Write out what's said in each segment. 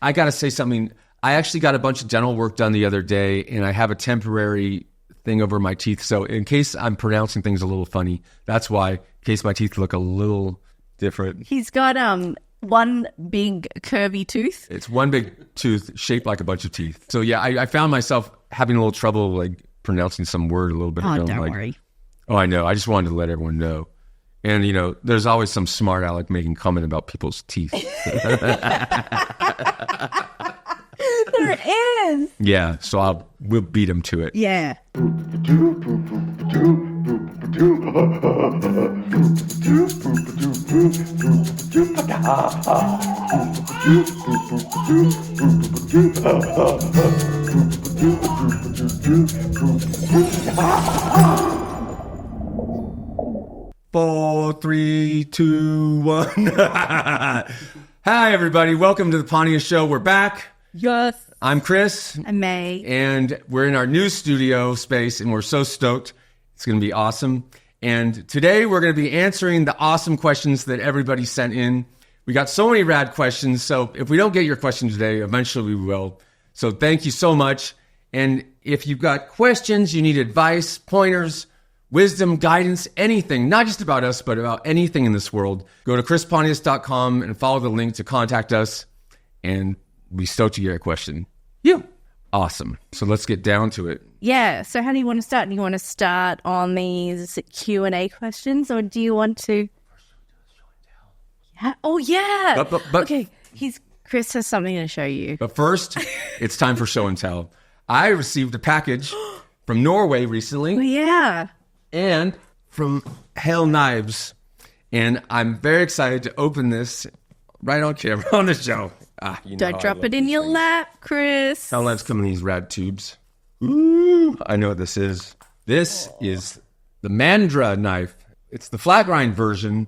I got to say something. I actually got a bunch of dental work done the other day, and I have a temporary thing over my teeth. So in case I'm pronouncing things a little funny, that's why, in case my teeth look a little different. He's got one big curvy tooth. It's one big tooth shaped like a bunch of teeth. So yeah, I found myself having a little trouble like pronouncing some word a little bit. Oh, don't worry. Oh, I know. I just wanted to let everyone know. And, you know, there's always some smart aleck making comment about people's teeth. There is. Yeah, so we'll beat him to it. Yeah. Four, 3, 2, 1. Hi, everybody. Welcome to the Pontius Show. We're back. Yes. I'm Chris. I'm May. And we're in our new studio space, and we're so stoked. It's going to be awesome. And today we're going to be answering the awesome questions that everybody sent in. We got so many rad questions, so if we don't get your question today, eventually we will. So thank you so much. And if you've got questions, you need advice, pointers, wisdom, guidance, anything, not just about us, but about anything in this world, go to chrispontius.com and follow the link to contact us, and we'll be stoked to get your question. Yeah. Awesome. So let's get down to it. Yeah. So how do you want to start? Do you want to start on these Q&A questions, or do you want to... Yeah. Oh, yeah. But okay. Chris has something to show you. But first, it's time for show and tell. I received a package from Norway recently. Oh, yeah. And from Hell Knives. And I'm very excited to open this right on camera on the show. Don't drop it in your lap, Chris. Hell Knives come in these rad tubes. Ooh, I know what this is. This is the Mandra knife. It's the flat grind version.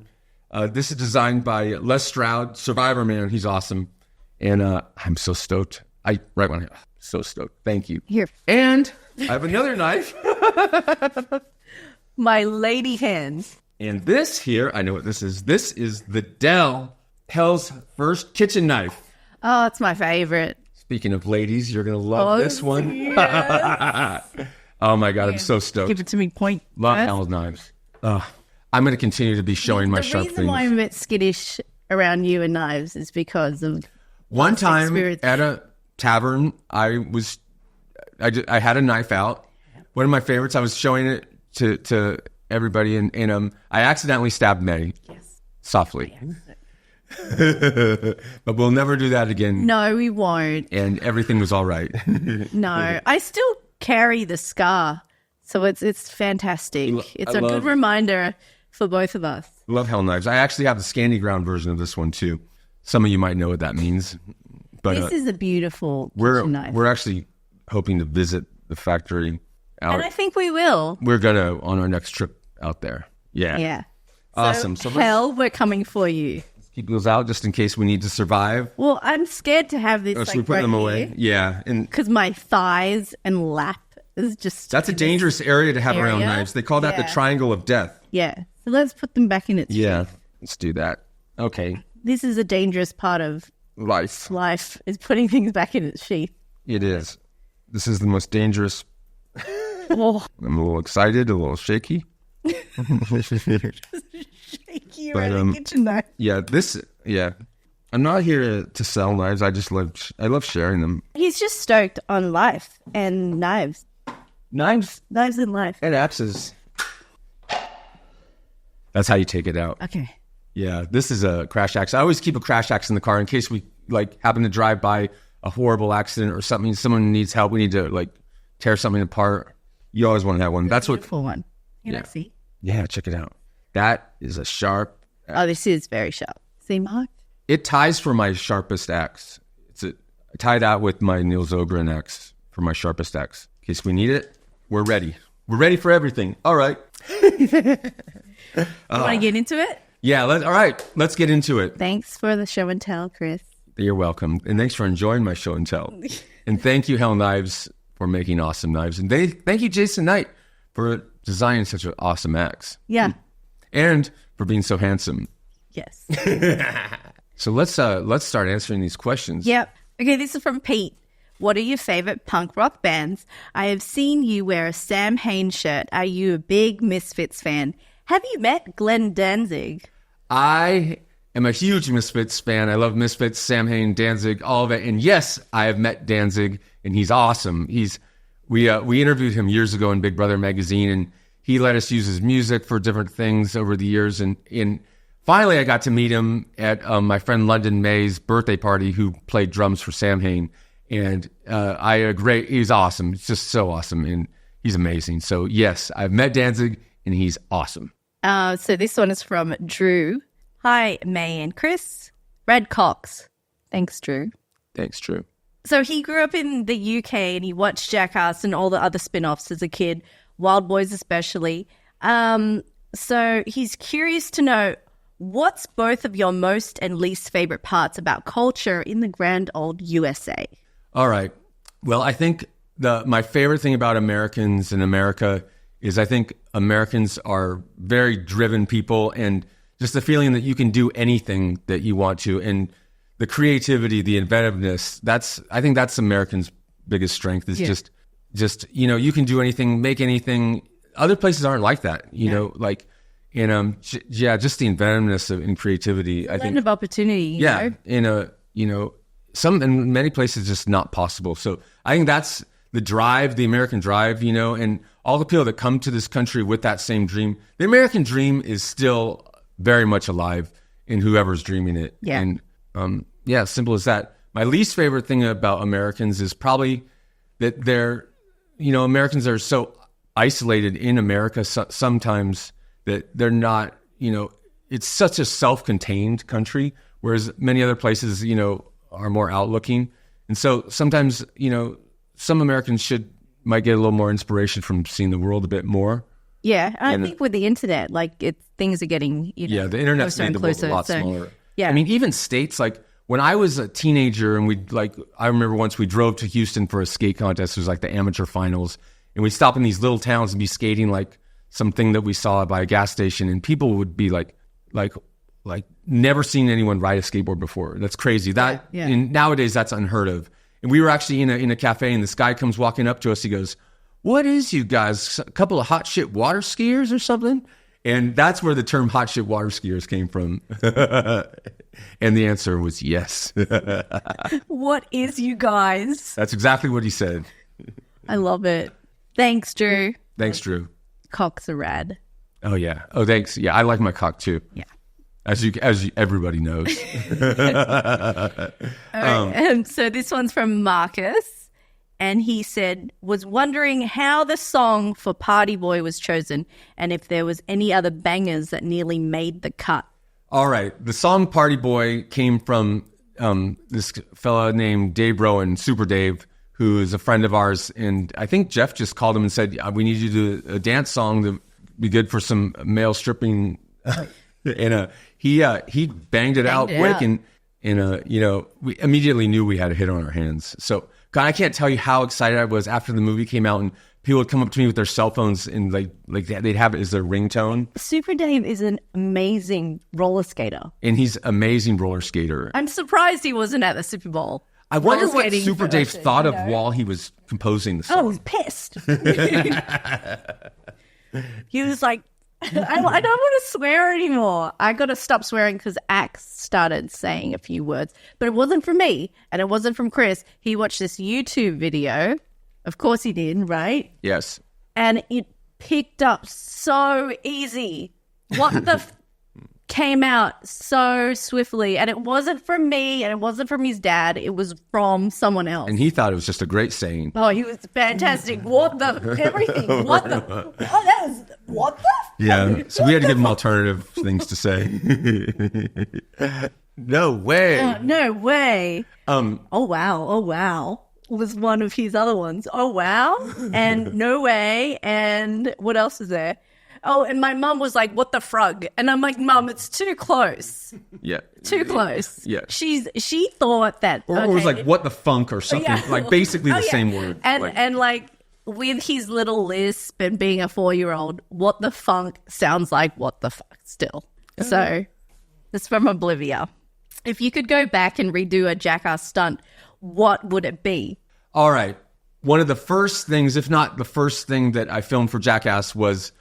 This is designed by Les Stroud, Survivor Man. He's awesome. And I'm so stoked. So stoked. Thank you. Here. And I have another knife. My lady hands. And this here, I know what this is. This is the Hell's first kitchen knife. Oh, it's my favorite. Speaking of ladies, you're going to love this one. Yes. Oh, my God. I'm so stoked. Give it to me. Point. Love Hell's knives. I'm going to continue to be showing my sharp things. The reason why I'm a bit skittish around you and knives is because of... One time at a tavern, I had a knife out. One of my favorites, I was showing it to everybody, and I accidentally stabbed May. Yes. Softly. But we'll never do that again. No, we won't. And everything was all right. No, I still carry the scar, so it's fantastic. It's a good reminder for both of us. Love Hell Knives. I actually have the Scandi Ground version of this one too. Some of you might know what that means. But this is a beautiful kitchen knife. We're actually hoping to visit the factory out. And I think we will. We're gonna on our next trip out there. Yeah. Yeah. Awesome. So Hell, we're coming for you. Keep those out just in case we need to survive. Well, I'm scared to have this. Should we put them away? Yeah. Because my thighs and lap is just... That's a dangerous area to have around knives. They call that the triangle of death. Yeah. So let's put them back in its sheath. Let's do that. Okay. This is a dangerous part of life. Life is putting things back in its sheath. It is. This is the most dangerous. I'm a little excited, a little shaky. Shaky around a kitchen knife. Yeah. I'm not here to sell knives. I love sharing them. He's just stoked on life and knives. Knives in life. And axes. That's how you take it out. Okay. Yeah, this is a crash axe. I always keep a crash axe in the car in case we happen to drive by a horrible accident or something. Someone needs help. We need to tear something apart. You always want to have one. That's what. Beautiful one. Let's see. Yeah, check it out. That is a sharp. Oh, this is very sharp. See, Mark? It ties for my sharpest axe. I tie that with my Niels Ogren axe for my sharpest axe. In case we need it, we're ready. We're ready for everything. All right. Want to get into it? Yeah, all right. Let's get into it. Thanks for the show and tell, Chris. You're welcome. And thanks for enjoying my show and tell. And thank you, Hell Knives, for making awesome knives. And thank you, Jason Knight, for designing such an awesome axe. Yeah. And for being so handsome. Yes. So let's start answering these questions. Yep. Okay, this is from Pete. What are your favorite punk rock bands? I have seen you wear a Sam Hain shirt. Are you a big Misfits fan? Have you met Glenn Danzig? I am a huge Misfits fan. I love Misfits, Sam Hain, Danzig, all of it. And yes, I have met Danzig, and he's awesome. We interviewed him years ago in Big Brother magazine, and he let us use his music for different things over the years. And finally, I got to meet him at my friend London May's birthday party, who played drums for Sam Hain. And he's awesome. He's just so awesome, and he's amazing. So yes, I've met Danzig, and he's awesome. So this one is from Drew. Hi, May and Chris. Red Cox. Thanks, Drew. Thanks, Drew. So he grew up in the UK and he watched Jackass and all the other spin-offs as a kid, wildboyz especially. So he's curious to know, what's both of your most and least favorite parts about culture in the grand old USA? All right. Well, I think my favorite thing about Americans in America is I think Americans are very driven people, and just the feeling that you can do anything that you want to, and the creativity, the inventiveness. I think that's Americans' biggest strength is just you can do anything, make anything. Other places aren't like that, you know, like just the inventiveness and creativity. I think Land of opportunity. In many places just not possible. So I think that's the drive, the American drive, and all the people that come to this country with that same dream. The American dream is still very much alive in whoever's dreaming it. Yeah. And simple as that. My least favorite thing about Americans is probably that Americans are so isolated in America sometimes that they're not, it's such a self-contained country, whereas many other places, are more outlooking. And so sometimes, some Americans might get a little more inspiration from seeing the world a bit more. Yeah, I think with the internet, things are getting, the internet's made the world a lot smaller. Yeah. I mean, even states, like when I was a teenager and I remember once we drove to Houston for a skate contest. It was like the amateur finals. And we'd stop in these little towns and be skating like something that we saw by a gas station. And people would be like never seen anyone ride a skateboard before. That's crazy. And nowadays that's unheard of. And we were actually in a cafe, and this guy comes walking up to us. He goes, "What is you guys? A couple of hot shit water skiers or something?" And that's where the term hot shit water skiers came from. And the answer was yes. What is you guys? That's exactly what he said. I love it. Thanks, Drew. Thanks, Drew. Cocks are rad. Oh, yeah. Oh, thanks. Yeah, I like my cock, too. Yeah. As everybody knows. And so this one's from Marcus, and he said, was wondering how the song for Party Boy was chosen and if there was any other bangers that nearly made the cut. All right. The song Party Boy came from this fella named Dave Rowan, Super Dave, who is a friend of ours. And I think Jeff just called him and said, we need you to do a dance song that would be good for some male stripping. And he banged it out quick, and we immediately knew we had a hit on our hands. So God, I can't tell you how excited I was after the movie came out, and people would come up to me with their cell phones and like they'd have it as their ringtone. Super Dave is an amazing roller skater, and he's an amazing roller skater. I'm surprised he wasn't at the Super Bowl. I wonder what Super Dave thought of while he was composing the song. Oh, he's pissed. He was like, I don't want to swear anymore. I got to stop swearing because Axe started saying a few words. But it wasn't from me, and it wasn't from Chris. He watched this YouTube video. Of course he did, right? Yes. And it picked up so easy. What the came out so swiftly. And it wasn't from me, and it wasn't from his dad. It was from someone else. And he thought it was just a great saying. Oh, he was fantastic. What the everything. What the Yeah. So we had to give him alternative things to say. No way. No way. Oh wow was one of his other ones. Oh wow. And no way. And what else is there? Oh, and my mum was like, "What the frog?" And I'm like, "Mum, it's too close." Yeah. Too close. Yeah. She thought that or it was like, "What the funk?" or something. Yeah. Like basically the same word. And like with his little lisp and being a 4-year-old, "What the funk" sounds like "what the fuck" still. So it's from Oblivia. If you could go back and redo a Jackass stunt, what would it be? All right. One of the first things, if not the first thing that I filmed for Jackass was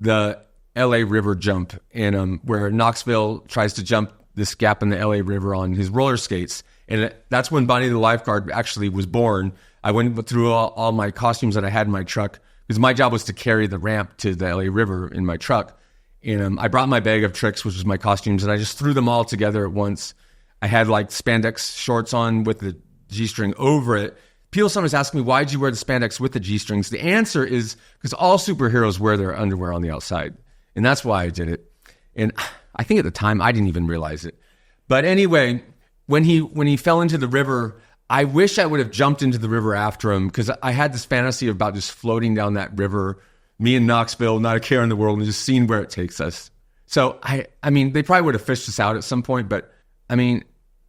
the LA River jump, and where Knoxville tries to jump this gap in the LA River on his roller skates. And that's when Bonnie the lifeguard actually was born. I went through all my costumes that I had in my truck because my job was to carry the ramp to the LA River in my truck. And I brought my bag of tricks, which was my costumes, and I just threw them all together at once. I had like spandex shorts on with the G-string over it. People sometimes ask me, why'd you wear the spandex with the G-strings? The answer is because all superheroes wear their underwear on the outside. And that's why I did it. And I think at the time, I didn't even realize it. But anyway, when he fell into the river, I wish I would have jumped into the river after him, because I had this fantasy about just floating down that river, me in Knoxville, not a care in the world, and just seeing where it takes us. So, I mean, they probably would have fished us out at some point, but I mean,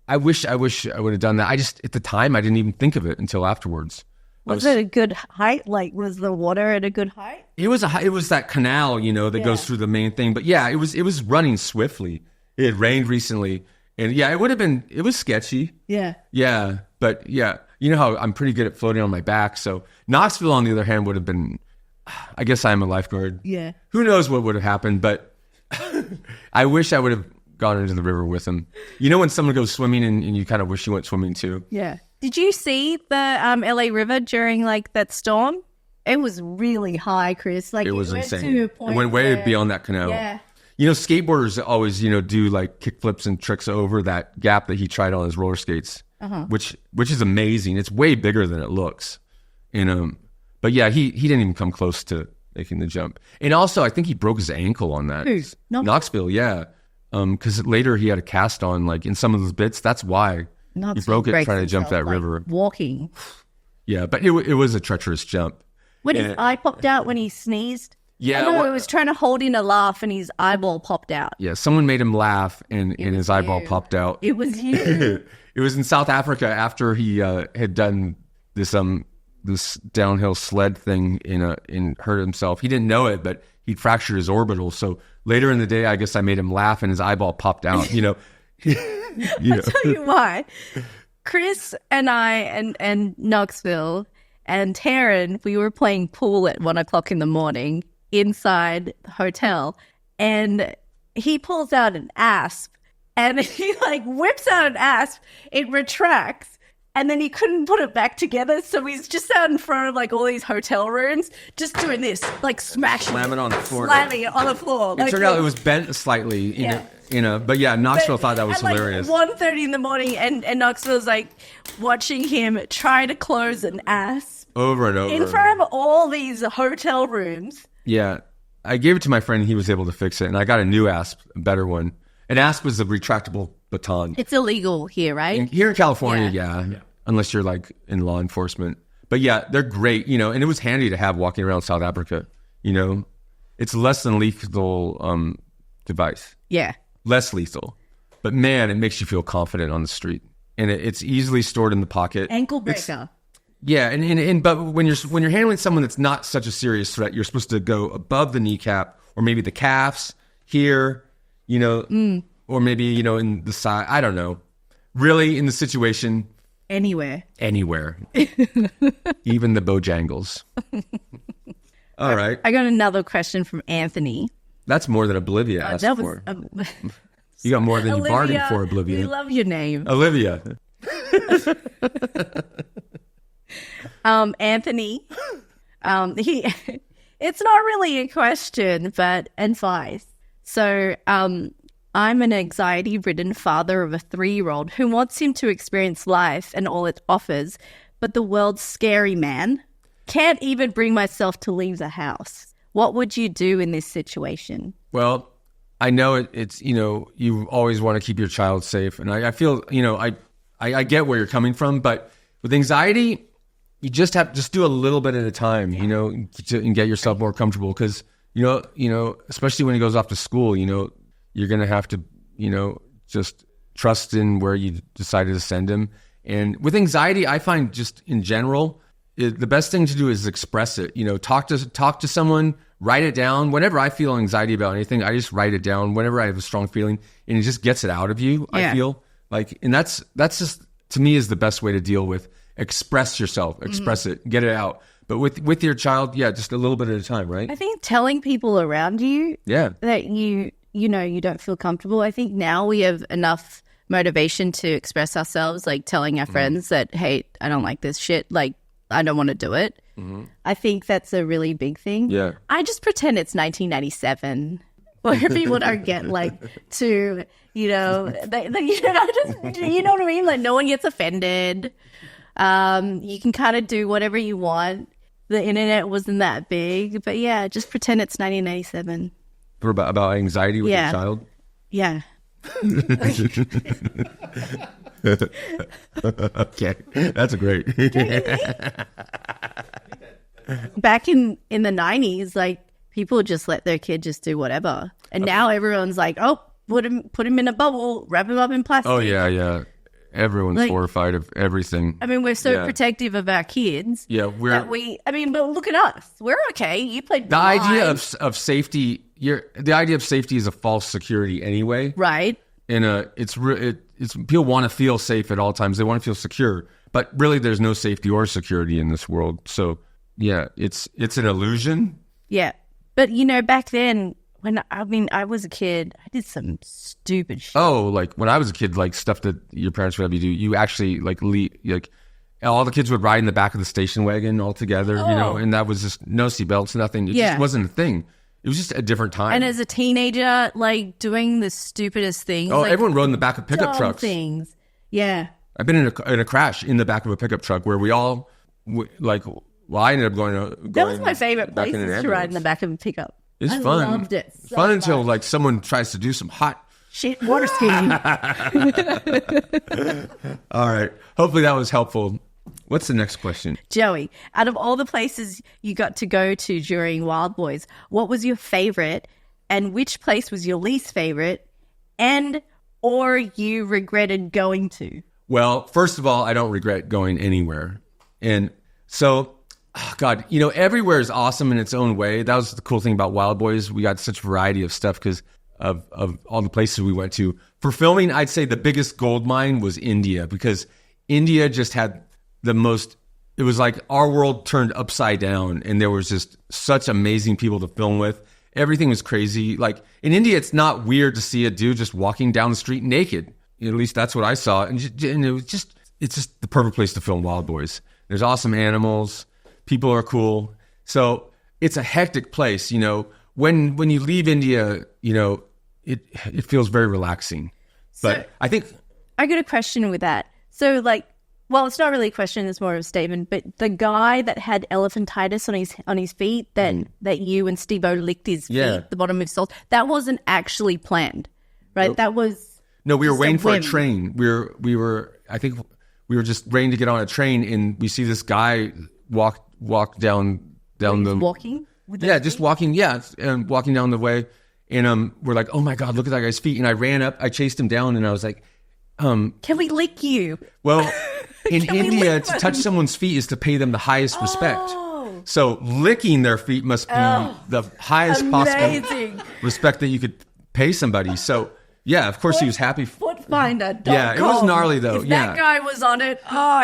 I wish I would have done that. At the time, I didn't even think of it until afterwards. Was it a good height? Like, was the water at a good height? It was that canal, that goes through the main thing. But yeah, it was running swiftly. It had rained recently, and yeah, it was sketchy. Yeah. Yeah, but yeah, you know how I'm pretty good at floating on my back. So Knoxville, on the other hand, would have been. I guess I'm a lifeguard. Yeah. Who knows what would have happened? But I wish I would have gone into the river with him. You know when someone goes swimming and you kind of wish you went swimming too? Yeah. Did you see the LA River during like that storm? It was really high, Chris. Like, it was insane. To a point it went way beyond that canal. Yeah. Skateboarders always, do like kick flips and tricks over that gap that he tried on his roller skates, which is amazing. It's way bigger than it looks. And but yeah, he didn't even come close to making the jump. And also, I think he broke his ankle on that. Who? Knoxville, yeah. Because later he had a cast on, like in some of those bits. That's why he broke it trying to jump that river. Walking. Yeah, but it was a treacherous jump. When his eye popped out when he sneezed. Yeah, no, it was trying to hold in a laugh and his eyeball popped out. Yeah, someone made him laugh and his eyeball popped out. It was you. It was in South Africa after he had done this downhill sled thing and hurt himself. He didn't know it, but he fractured his orbital. So later in the day, I guess I made him laugh and his eyeball popped out. I'll tell you why. Chris and I and Knoxville and Taryn, we were playing pool at 1:00 in the morning inside the hotel, and he pulls out an asp and he like whips out an asp. It retracts. And then he couldn't put it back together, so he's just out in front of like all these hotel rooms, just doing this, like smashing, slamming on the floor. It turned out it was bent slightly, But yeah, Knoxville thought that was hilarious. 1:30 in the morning, and Knoxville's like watching him try to close an asp over and over in front of all these hotel rooms. Yeah, I gave it to my friend, and he was able to fix it, and I got a new asp, a better one. An asp is a retractable baton. It's illegal here, right? Here in California, yeah. Unless you're like in law enforcement. But yeah, they're great, and it was handy to have walking around South Africa, It's less than lethal device. Yeah. Less lethal. But man, it makes you feel confident on the street. And it's easily stored in the pocket. Ankle breaker. But when you're handling someone that's not such a serious threat, you're supposed to go above the kneecap or maybe the calves here, or maybe, in the side. I don't know. Really, in the situation... Anywhere. Even the Bojangles. All right. I got another question from Anthony. That's more than Olivia asked for. You got more than you bargained for, Olivia. We love your name. Olivia. Anthony. It's not really a question, but advice. So, I'm an anxiety-ridden father of a 3-year-old who wants him to experience life and all it offers, but the world's scary, man. Can't even bring myself to leave the house. What would you do in this situation? Well, I know it's, you always want to keep your child safe. And I feel, I get where you're coming from, but with anxiety, you just do a little bit at a time, and get yourself more comfortable. Because, especially when he goes off to school, you're going to have to, just trust in where you decided to send him. And with anxiety, I find just in general, the best thing to do is express it. Talk to someone, write it down. Whenever I feel anxiety about anything, I just write it down. Whenever I have a strong feeling, and it just gets it out of you. Yeah. I feel like, and that's just to me is the best way to deal with. Express yourself, express it, get it out. But with your child, yeah, just a little bit at a time, right? I think telling people around you Yeah. that you don't feel comfortable. I think now we have enough motivation to express ourselves, like telling our friends that, hey, I don't like this shit. Like, I don't want to do it. I think that's a really big thing. Yeah. I just pretend it's 1997 where people don't get like too, you know, you know what I mean? Like no one gets offended. You can kind of do whatever you want. The internet wasn't that big, but yeah, just pretend it's 1997. For about anxiety with your child? Yeah. Okay, that's great. Back in the 90s, like people just let their kid just do whatever, and now everyone's like, oh, put him in a bubble, wrap him up in plastic. Oh yeah. Everyone's horrified of everything. I mean, we're so protective of our kids. Yeah, but look at us. We're okay. You played the idea of safety. The idea of safety is a false security anyway, right? And it's people want to feel safe at all times. They want to feel secure, but really, there's no safety or security in this world. So yeah, it's an illusion. Yeah, but you know, back then when I was a kid, I did some stupid shit. Oh, like when I was a kid, like stuff that your parents would have you do. You actually like all the kids would ride in the back of the station wagon all together, you know, and that was just no seatbelts, nothing. It just wasn't a thing. It was just a different time. And as a teenager, like doing the stupidest things. Oh, like, everyone rode in the back of pickup trucks. Things. Yeah. I've been in a crash in the back of a pickup truck where we all I ended up going. That was my favorite place to ride in the back of a pickup. It's fun. I loved it. So fun until like someone tries to do some hot shit water skiing. All right. Hopefully that was helpful. What's the next question? Joey, out of all the places you got to go to during Wildboyz, what was your favorite and which place was your least favorite or you regretted going to? Well, first of all, I don't regret going anywhere. And so, God, you know, everywhere is awesome in its own way. That was the cool thing about Wildboyz. We got such variety of stuff because of all the places we went to. For filming, I'd say the biggest gold mine was India because India just had it was like our world turned upside down and there was just such amazing people to film with. Everything was crazy. Like in India, it's not weird to see a dude just walking down the street naked. At least that's what I saw. And it's just the perfect place to film Wildboyz. There's awesome animals. People are cool. So it's a hectic place. You know, when you leave India, you know, it feels very relaxing. But I think I got a question with that. So like, well, it's not really a question, it's more of a statement, but the guy that had elephantitis on his feet that you and Steve-O licked his feet, the bottom of his soles, that wasn't actually planned, right? That was we were waiting for a train. We were I think we were just waiting to get on a train and we see this guy walk down the walking? And walking down the way and we're like, oh my God, look at that guy's feet. And I ran up, I chased him down and I was like, can we lick you? Well, in India, to touch someone's feet is to pay them the highest respect. So licking their feet must be the highest possible respect that you could pay somebody. So yeah, of course he was happy. Footfinder.com. Yeah, it was gnarly though. If that guy was on it,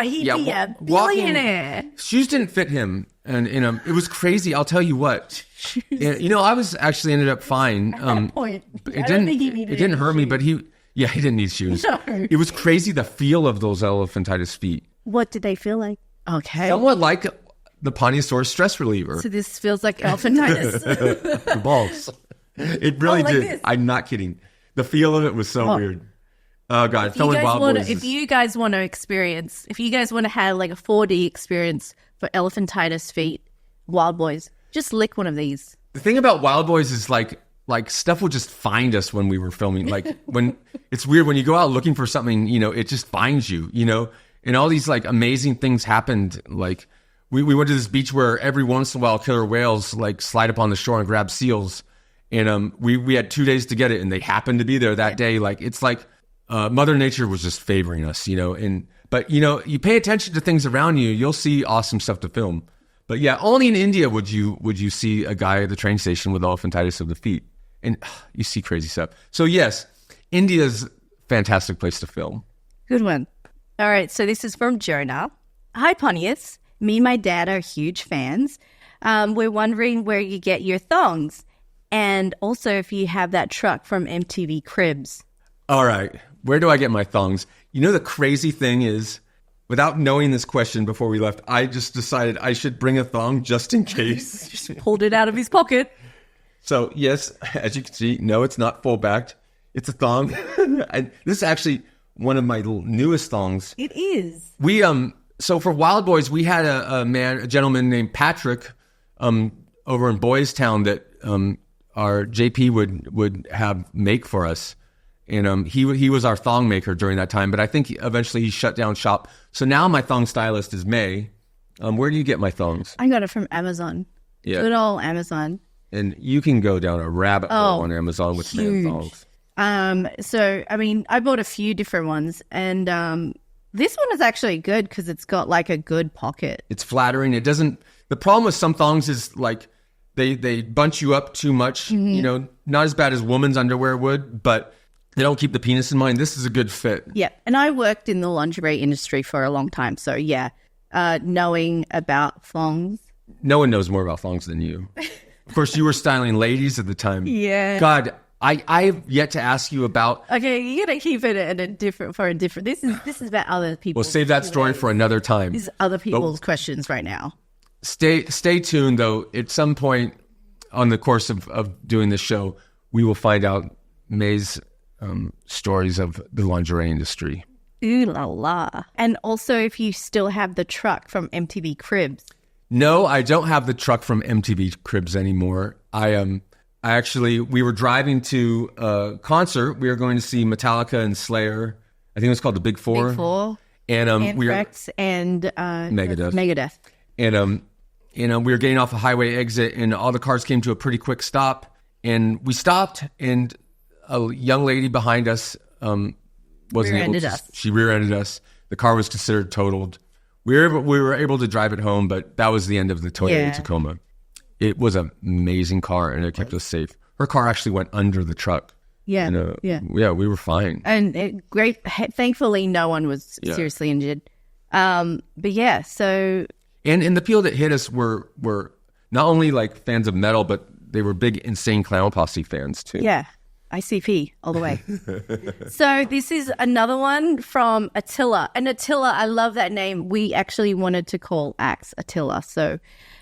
he'd be a billionaire. Shoes didn't fit him, and it was crazy. I'll tell you what. You know, I was actually ended up fine. At that point, it didn't hurt me, but he didn't need shoes. No. It was crazy the feel of those elephantitis feet. What did they feel like? Okay. Somewhat like the Pontius stress reliever. So this feels like elephantitis. The balls. It really like did. this. I'm not kidding. The feel of it was so weird. Oh God, if you guys want to have like a 4D experience for elephantitis feet, Wildboyz, just lick one of these. The thing about Wildboyz is like stuff will just find us when we were filming. Like when it's weird when you go out looking for something, you know, it just finds you, you know, and all these like amazing things happened. Like we went to this beach where every once in a while killer whales like slide up on the shore and grab seals. And we had 2 days to get it and they happened to be there that day. Like it's like Mother Nature was just favoring us, you know, but you know, you pay attention to things around you, you'll see awesome stuff to film. But yeah, only in India would you see a guy at the train station with elephantitis of the feet. And you see crazy stuff. So yes, India's a fantastic place to film. Good one. All right, so this is from Jonah. Hi, Pontius. Me and my dad are huge fans. We're wondering where you get your thongs, and also if you have that truck from MTV Cribs. All right. Where do I get my thongs? You know, the crazy thing is, without knowing this question before we left, I just decided I should bring a thong just in case. Just pulled it out of his pocket. So, yes, as you can see, no, it's not full-backed. It's a thong. And this is actually one of my newest thongs. It is. So for wildboyz, we had a gentleman named Patrick over in Boys Town that our JP would have make for us. And he was our thong maker during that time, but I think eventually he shut down shop. So now my thong stylist is May. Where do you get my thongs? I got it from Amazon. Yeah. Good old Amazon. And you can go down a rabbit hole on Amazon with man thongs. So, I mean, I bought a few different ones, and this one is actually good because it's got like a good pocket. It's flattering. It doesn't. The problem with some thongs is like they bunch you up too much. Mm-hmm. You know, not as bad as women's underwear would, but they don't keep the penis in mind. This is a good fit. Yeah, and I worked in the lingerie industry for a long time, so yeah, knowing about thongs. No one knows more about thongs than you. Of course, you were styling ladies at the time. Yeah. God, I've yet to ask you about. Okay, you gotta keep it at a different. This is about other people. We'll save that story for another time. These are other people's questions right now. Stay tuned, though. At some point on the course of doing this show, we will find out May's stories of the lingerie industry. Ooh la la. And also if you still have the truck from MTV Cribs. No, I don't have the truck from MTV Cribs anymore. We were driving to a concert. We were going to see Metallica and Slayer. I think it was called the Big Four. Big Four. And Anthrax and Megadeth. And we were getting off a highway exit, and all the cars came to a pretty quick stop. And we stopped, and a young lady behind us she rear-ended us. The car was considered totaled. We were able to drive it home, but that was the end of the Toyota Tacoma. It was an amazing car, and it kept us safe. Her car actually went under the truck. Yeah, and, yeah, we were fine. And great. Thankfully, no one was seriously injured. But yeah, so and the people that hit us were not only like fans of metal, but they were big Insane Clown Posse fans too. Yeah, ICP all the way. So this is another one from Attila. And Attila, I love that name. We actually wanted to call Axe Attila. So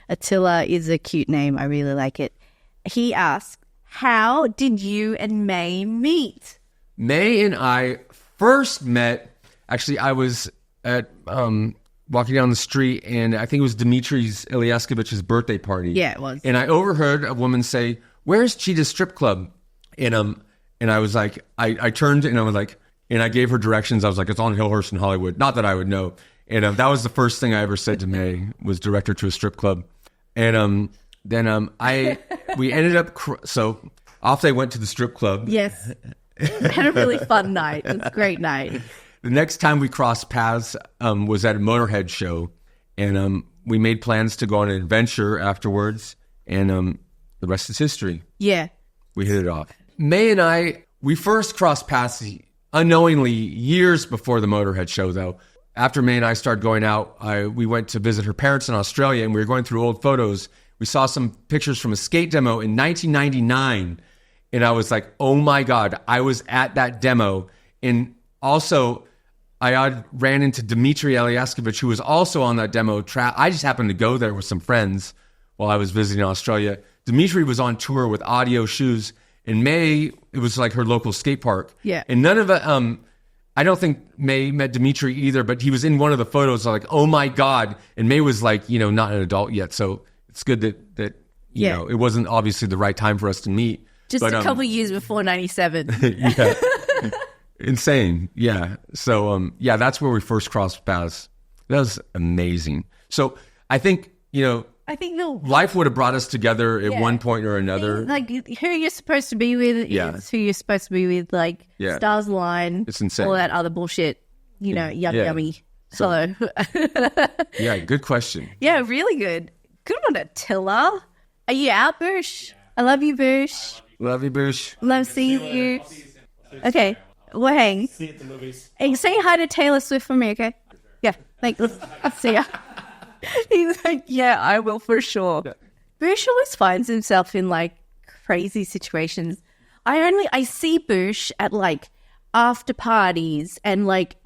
Attila is a cute name. I really like it. He asked, how did you and May meet? May and I first met, actually I was at walking down the street, and I think it was Dimitri's Ilyaskovich's birthday party. Yeah, it was. And I overheard a woman say, "Where's Cheetah's strip club?" And I was like, I turned and I was like, and I gave her directions. I was like, it's on Hillhurst in Hollywood. Not that I would know. And that was the first thing I ever said to May, was direct her to a strip club. And then we ended up so off they went to the strip club. Yes, had a really fun night. It was a great night. The next time we crossed paths was at a Motorhead show, and we made plans to go on an adventure afterwards, and the rest is history. Yeah. We hit it off. May and I, we first crossed paths unknowingly years before the Motorhead show, though. After May and I started going out, we went to visit her parents in Australia, and we were going through old photos. We saw some pictures from a skate demo in 1999, and I was like, oh my God, I was at that demo. And also, I ran into Dmitry Ilyaskovich, who was also on that demo. I just happened to go there with some friends while I was visiting Australia. Dmitry was on tour with Audio Shoes. In May, it was like her local skate park. Yeah. And none of it, I don't think May met Dmitry either, but he was in one of the photos. Like, oh my God. And May was like, not an adult yet. So it's good that you know, it wasn't obviously the right time for us to meet. Just a couple years before 97. Yeah. Insane. Yeah. So, that's where we first crossed paths. That was amazing. So I think, life would have brought us together at one point or another. Like who you're supposed to be with is who you're supposed to be with. Like stars align. It's insane. All that other bullshit. Yummy. So, yeah, good question. Yeah, really good. Good one, Attila. Are you out, Boosh? I love you, Boosh. Love you, Boosh. Love seeing you. Okay. Well, hang. See you at the movies. Hey, say hi to Taylor Swift for me, okay? Yeah, thanks. See ya. He's like, yeah, I will for sure. Boosh always finds himself in like crazy situations. I see Boosh at like after parties and like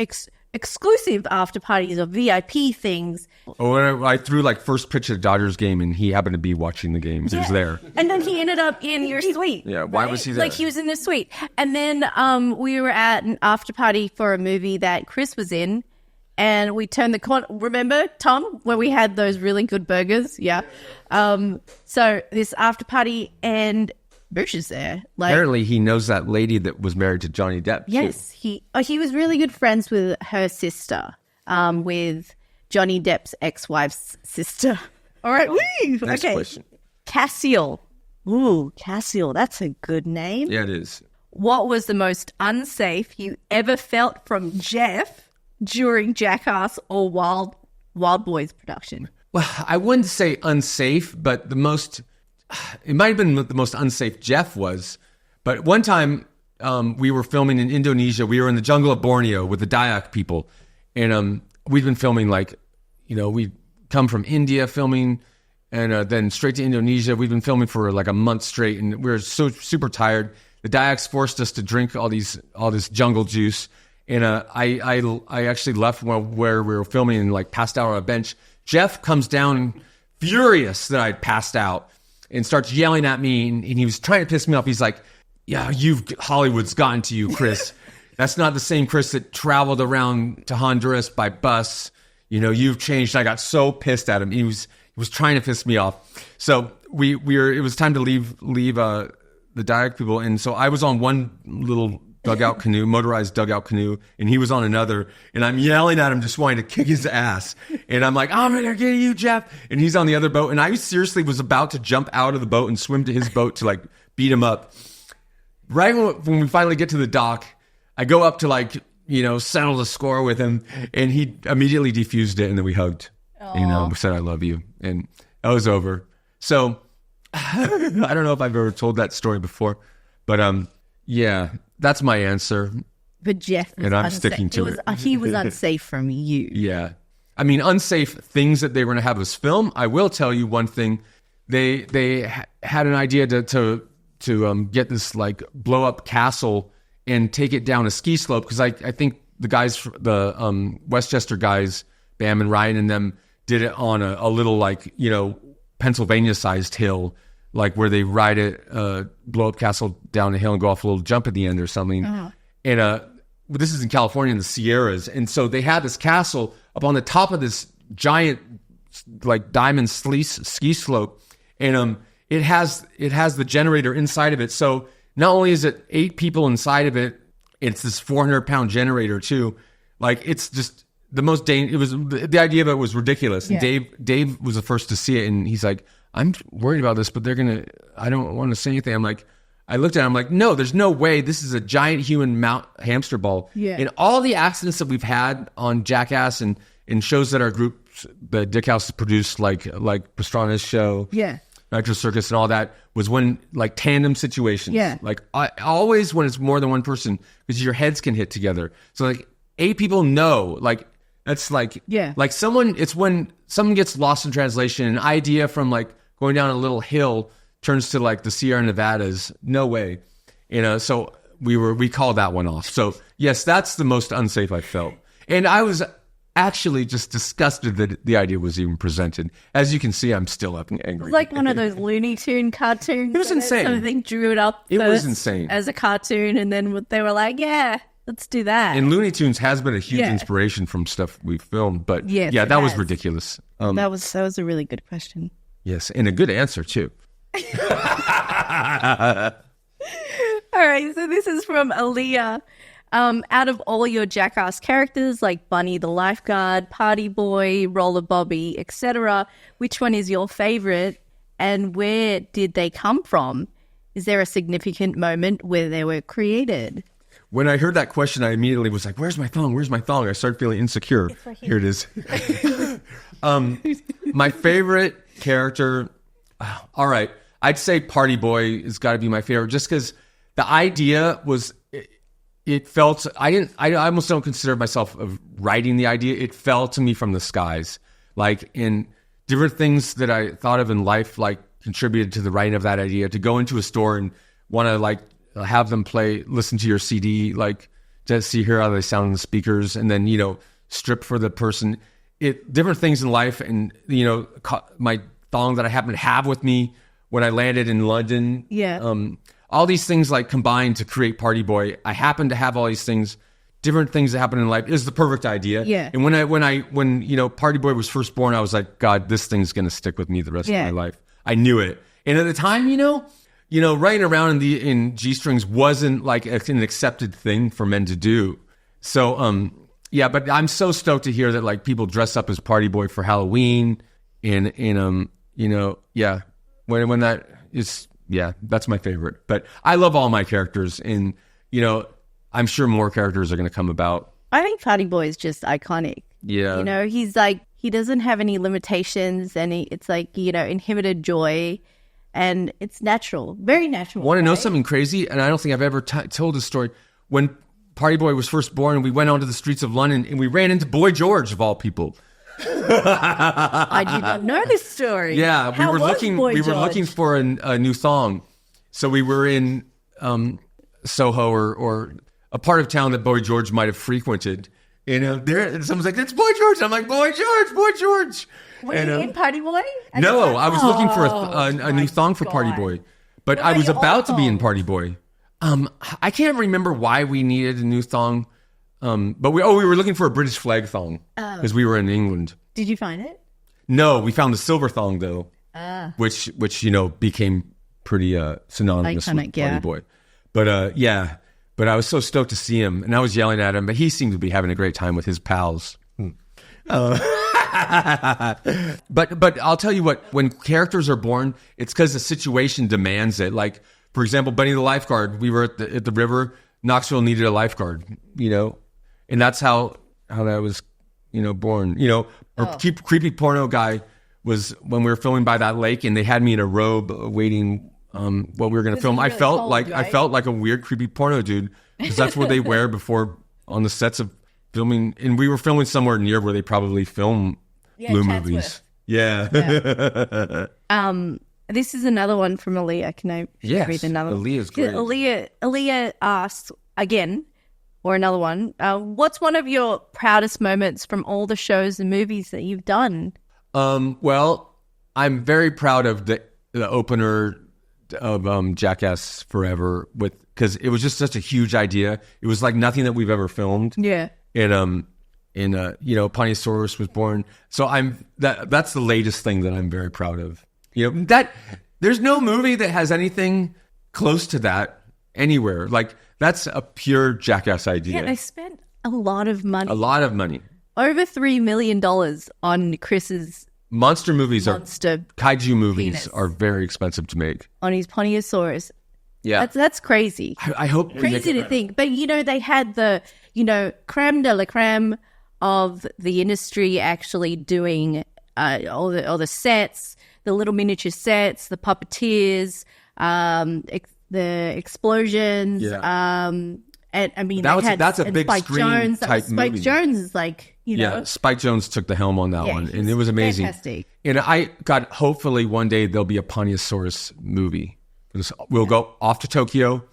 exclusive after parties or VIP things. Oh, I threw like first pitch at a Dodgers game, and he happened to be watching the game. He was there. And then he ended up in your suite. Yeah, why was he there? Like he was in the suite. And then we were at an after party for a movie that Chris was in. And we turned the corner. Remember, Tom, where we had those really good burgers? Yeah. So this after party, and Boosh is there. Like, apparently, he knows that lady that was married to Johnny Depp. yes, he was really good friends with her sister, with Johnny Depp's ex-wife's sister. All right. Woo! Next okay. question. Cassiel. Ooh, Cassiel. That's a good name. Yeah, it is. What was the most unsafe you ever felt from Jeff during Jackass or wildboyz production? Well, I wouldn't say unsafe, but it might have been the most unsafe Jeff was. But one time we were filming in Indonesia. We were in the jungle of Borneo with the Dayak people. And we'd been filming we'd come from India filming and then straight to Indonesia. We'd been filming for like a month straight, and we were so super tired. The Dayaks forced us to drink all this jungle juice. And I actually left where we were filming and like passed out on a bench. Jeff comes down furious that I'd passed out and starts yelling at me. And he was trying to piss me off. He's like, yeah, Hollywood's gotten to you, Chris. That's not the same Chris that traveled around to Honduras by bus. You've changed. I got so pissed at him. He was trying to piss me off. So it was time to leave the Dayak people. And so I was on one little motorized dugout canoe, and he was on another, and I'm yelling at him, just wanting to kick his ass. And I'm like, I'm gonna get you, Jeff. And he's on the other boat, and I seriously was about to jump out of the boat and swim to his boat to like beat him up. Right when we finally get to the dock, I go up to settle the score with him, and he immediately defused it, and then we hugged. We said I love you, and that was over. So I don't know if I've ever told that story before, but yeah. That's my answer. But Jeff was and I'm unsafe. sticking to it. He was unsafe from you. Yeah. I mean, unsafe things that they were going to have us film. I will tell you one thing. They had an idea to get this like blow up castle and take it down a ski slope, because I think the guys, the Westchester guys, Bam and Ryan and them, did it on a little Pennsylvania sized hill, like where they ride it, blow up castle down a hill and go off a little jump at the end or something. Uh-huh. And this is in California in the Sierras. And so they had this castle up on the top of this giant like diamond ski slope. And it has the generator inside of it. So not only is it 8 people inside of it, it's this 400-pound generator too. Like, it's just the most the idea of it was ridiculous. Yeah. And Dave was the first to see it, and he's like, I'm worried about this, but I don't want to say anything. I looked at him, I'm like, no, there's no way. This is a giant human hamster ball. Yeah. And all the accidents that we've had on Jackass and in shows that our group, the Dick House, produced, like Pastrana's show, yeah, Nitro Circus and all that, was when like tandem situations. Yeah. Like always when it's more than one person, because your heads can hit together. So like 8 people know, like that's like, yeah, like it's when someone gets lost in translation, an idea from like going down a little hill turns to like the Sierra Nevadas. No way. So we called that one off. So yes, that's the most unsafe I felt. And I was actually just disgusted that the idea was even presented. As you can see, I'm still up and angry. It's like one of those Looney Tune cartoons. It was insane. So they drew it up It was insane. As a cartoon, and then they were like, yeah, let's do that. And Looney Tunes has been a huge inspiration from stuff we've filmed. But that was ridiculous. That was a really good question. Yes, and a good answer, too. All right, so this is from Aaliyah. Out of all your Jackass characters, like Bunny the lifeguard, Partyboy, Roller Bobby, etc., which one is your favorite, and where did they come from? Is there a significant moment where they were created? When I heard that question, I immediately was like, where's my thong? Where's my thong? I started feeling insecure. Right here. Here it is. My favorite character, all right, I'd say Partyboy has got to be my favorite, just because the idea was, it felt, I almost don't consider myself of writing the idea. It fell to me from the skies. Like, in different things that I thought of in life, like, contributed to the writing of that idea. To go into a store and want to, like, have them listen to your CD, like, just hear how they sound in the speakers, and then, you know, strip for the person. Different things in life, and, you know, my thong that I happened to have with me when I landed in London. Yeah. All these things, like, combined to create Party Boy. I happen to have all these things, different things that happen in life. Is the perfect idea. Yeah. And when you know, Party Boy was first born, I was like, God, this thing's gonna stick with me the rest of my life. I knew it. And at the time, you know, writing around in G-strings wasn't like an accepted thing for men to do. So, yeah, but I'm so stoked to hear that, like, people dress up as Party Boy for Halloween, and you know, yeah, when that is, yeah, that's my favorite. But I love all my characters, and, you know, I'm sure more characters are going to come about. I think Party Boy is just iconic. Yeah, you know, he's like, he doesn't have any limitations, and it's like, you know, inhibited joy. And it's natural, very natural. Want to know something crazy? And I don't think I've ever told this story. When Party Boy was first born, we went onto the streets of London and we ran into Boy George, of all people. I did not know this story. Yeah, we were looking for a new thong. So we were in Soho or a part of town that Boy George might have frequented. And someone's like, "That's Boy George." I'm like, "Boy George, Boy George." Were you in Party Boy? No, I was looking for a new thong for Party Boy, but I was about to be in Party Boy. I can't remember why we needed a new thong, but we were looking for a British flag thong because we were in England. Did you find it? No, we found the silver thong though, which you know became pretty synonymous with Party Boy. But yeah. But I was so stoked to see him, and I was yelling at him, but he seemed to be having a great time with his pals. But I'll tell you what, when characters are born, it's because the situation demands it. Like, for example, Bunny the lifeguard, we were at the river, Knoxville needed a lifeguard, you know, and that's how that was, you know, born. You know, creepy porno guy was when we were filming by that lake, and they had me in a robe waiting what we were going to film. I felt like a weird, creepy porno dude, because that's what they wear before on the sets of filming. And we were filming somewhere near where they probably film blue movies. Yeah. This is another one from Aaliyah. Can I read another one? Aaliyah's great. Aaliyah asks again, or another one, what's one of your proudest moments from all the shows and movies that you've done? Well, I'm very proud of the opener of Jackass Forever, because it was just such a huge idea. It was like nothing that we've ever filmed. Yeah. And you know, Pontius was born. So that's the latest thing that I'm very proud of. You know, that there's no movie that has anything close to that anywhere. Like, that's a pure Jackass idea. Yeah, they spent a lot of money. Over $3 million on Chris's monster movies. Kaiju movies are very expensive to make. On his Pontiussaurus. Yeah. That's crazy. I hope crazy to think. But, you know, they had the, you know, creme de la creme of the industry actually doing all the sets, the little miniature sets, the puppeteers, the explosions. Yeah. And I mean, that's a big Spike screen Jones, type movie. Spike Jones is like, you know. Yeah, Spike Jones took the helm on that one, and it was amazing. Fantastic. And hopefully one day there'll be a Pontiussaurus movie. We'll go off to Tokyo.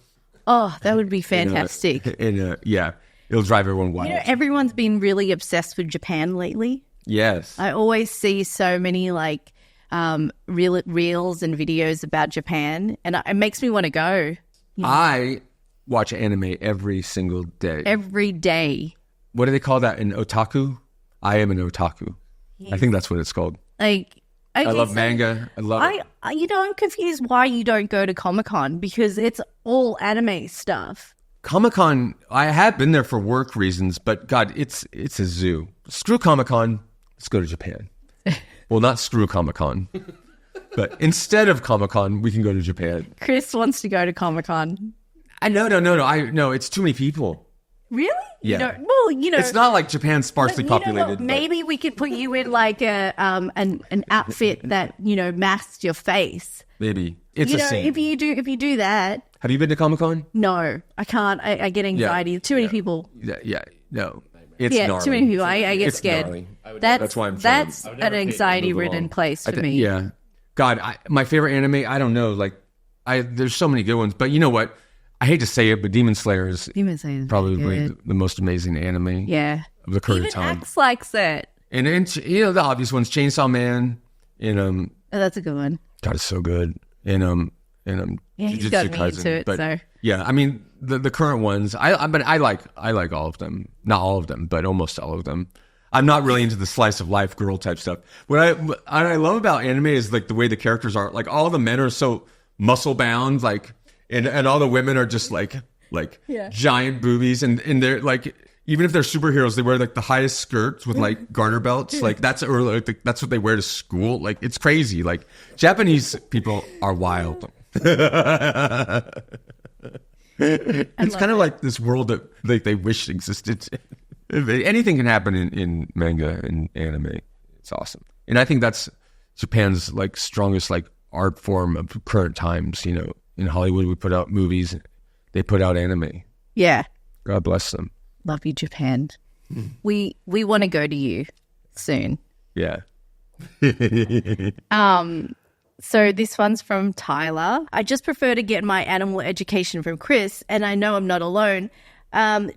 Oh, that would be fantastic. And yeah, it'll drive everyone wild. You know, everyone's been really obsessed with Japan lately. Yes. I always see so many like reels and videos about Japan, and it makes me want to go. Yeah. I watch anime every single day. Every day. What do they call that? An otaku? I am an otaku. Yeah. I think that's what it's called. Like, I love manga. I love it. You know, I'm confused why you don't go to Comic-Con, because it's all anime stuff. Comic-Con, I have been there for work reasons, but God, it's a zoo. Screw Comic-Con, let's go to Japan. Well, not screw Comic-Con, but instead of Comic-Con, we can go to Japan. Chris wants to go to Comic-Con. No, it's too many people. Really? Yeah. You know, it's not like Japan's sparsely populated. Maybe we could put you in like an outfit that, you know, masks your face. Maybe it's a scene. If you do that. Have you been to Comic-Con? No, I can't. I get anxiety. Too many people. No. It's Yeah, gnarly. too many people. I get It's scared. gnarly. That's why I'm that's an anxiety-ridden place for me. Yeah. God, my favorite anime, I don't know. Like, there's so many good ones. But you know what? I hate to say it, but Demon Slayer is Demon Slayer is probably good. the most amazing anime of the current Even time. Axe likes it. And the obvious ones, Chainsaw Man, and Oh, that's a good one. God, it's so good. And He's Jujutsu got me Kaisen. into it. But So yeah, I mean the current ones, I like all of them. Not all of them, but almost all of them. I'm not really into the slice of life girl type stuff. What I love about anime is like the way the characters are. Like all the men are so muscle bound, like and all the women are just like giant boobies, and they're like, even if they're superheroes, they wear like the highest skirts with like garter belts. Like that's what they wear to school. Like it's crazy. Like Japanese people are wild. It's kind of like this world that they wish existed. Anything can happen in manga and anime. It's awesome, and I think that's Japan's like strongest like art form of current times. You know, in Hollywood we put out movies, they put out anime. yeah, God bless them. love you, Japan. We want to go to you soon. Yeah. So this one's from Tyler. I just prefer to get my animal education from Chris, and I know I'm not alone.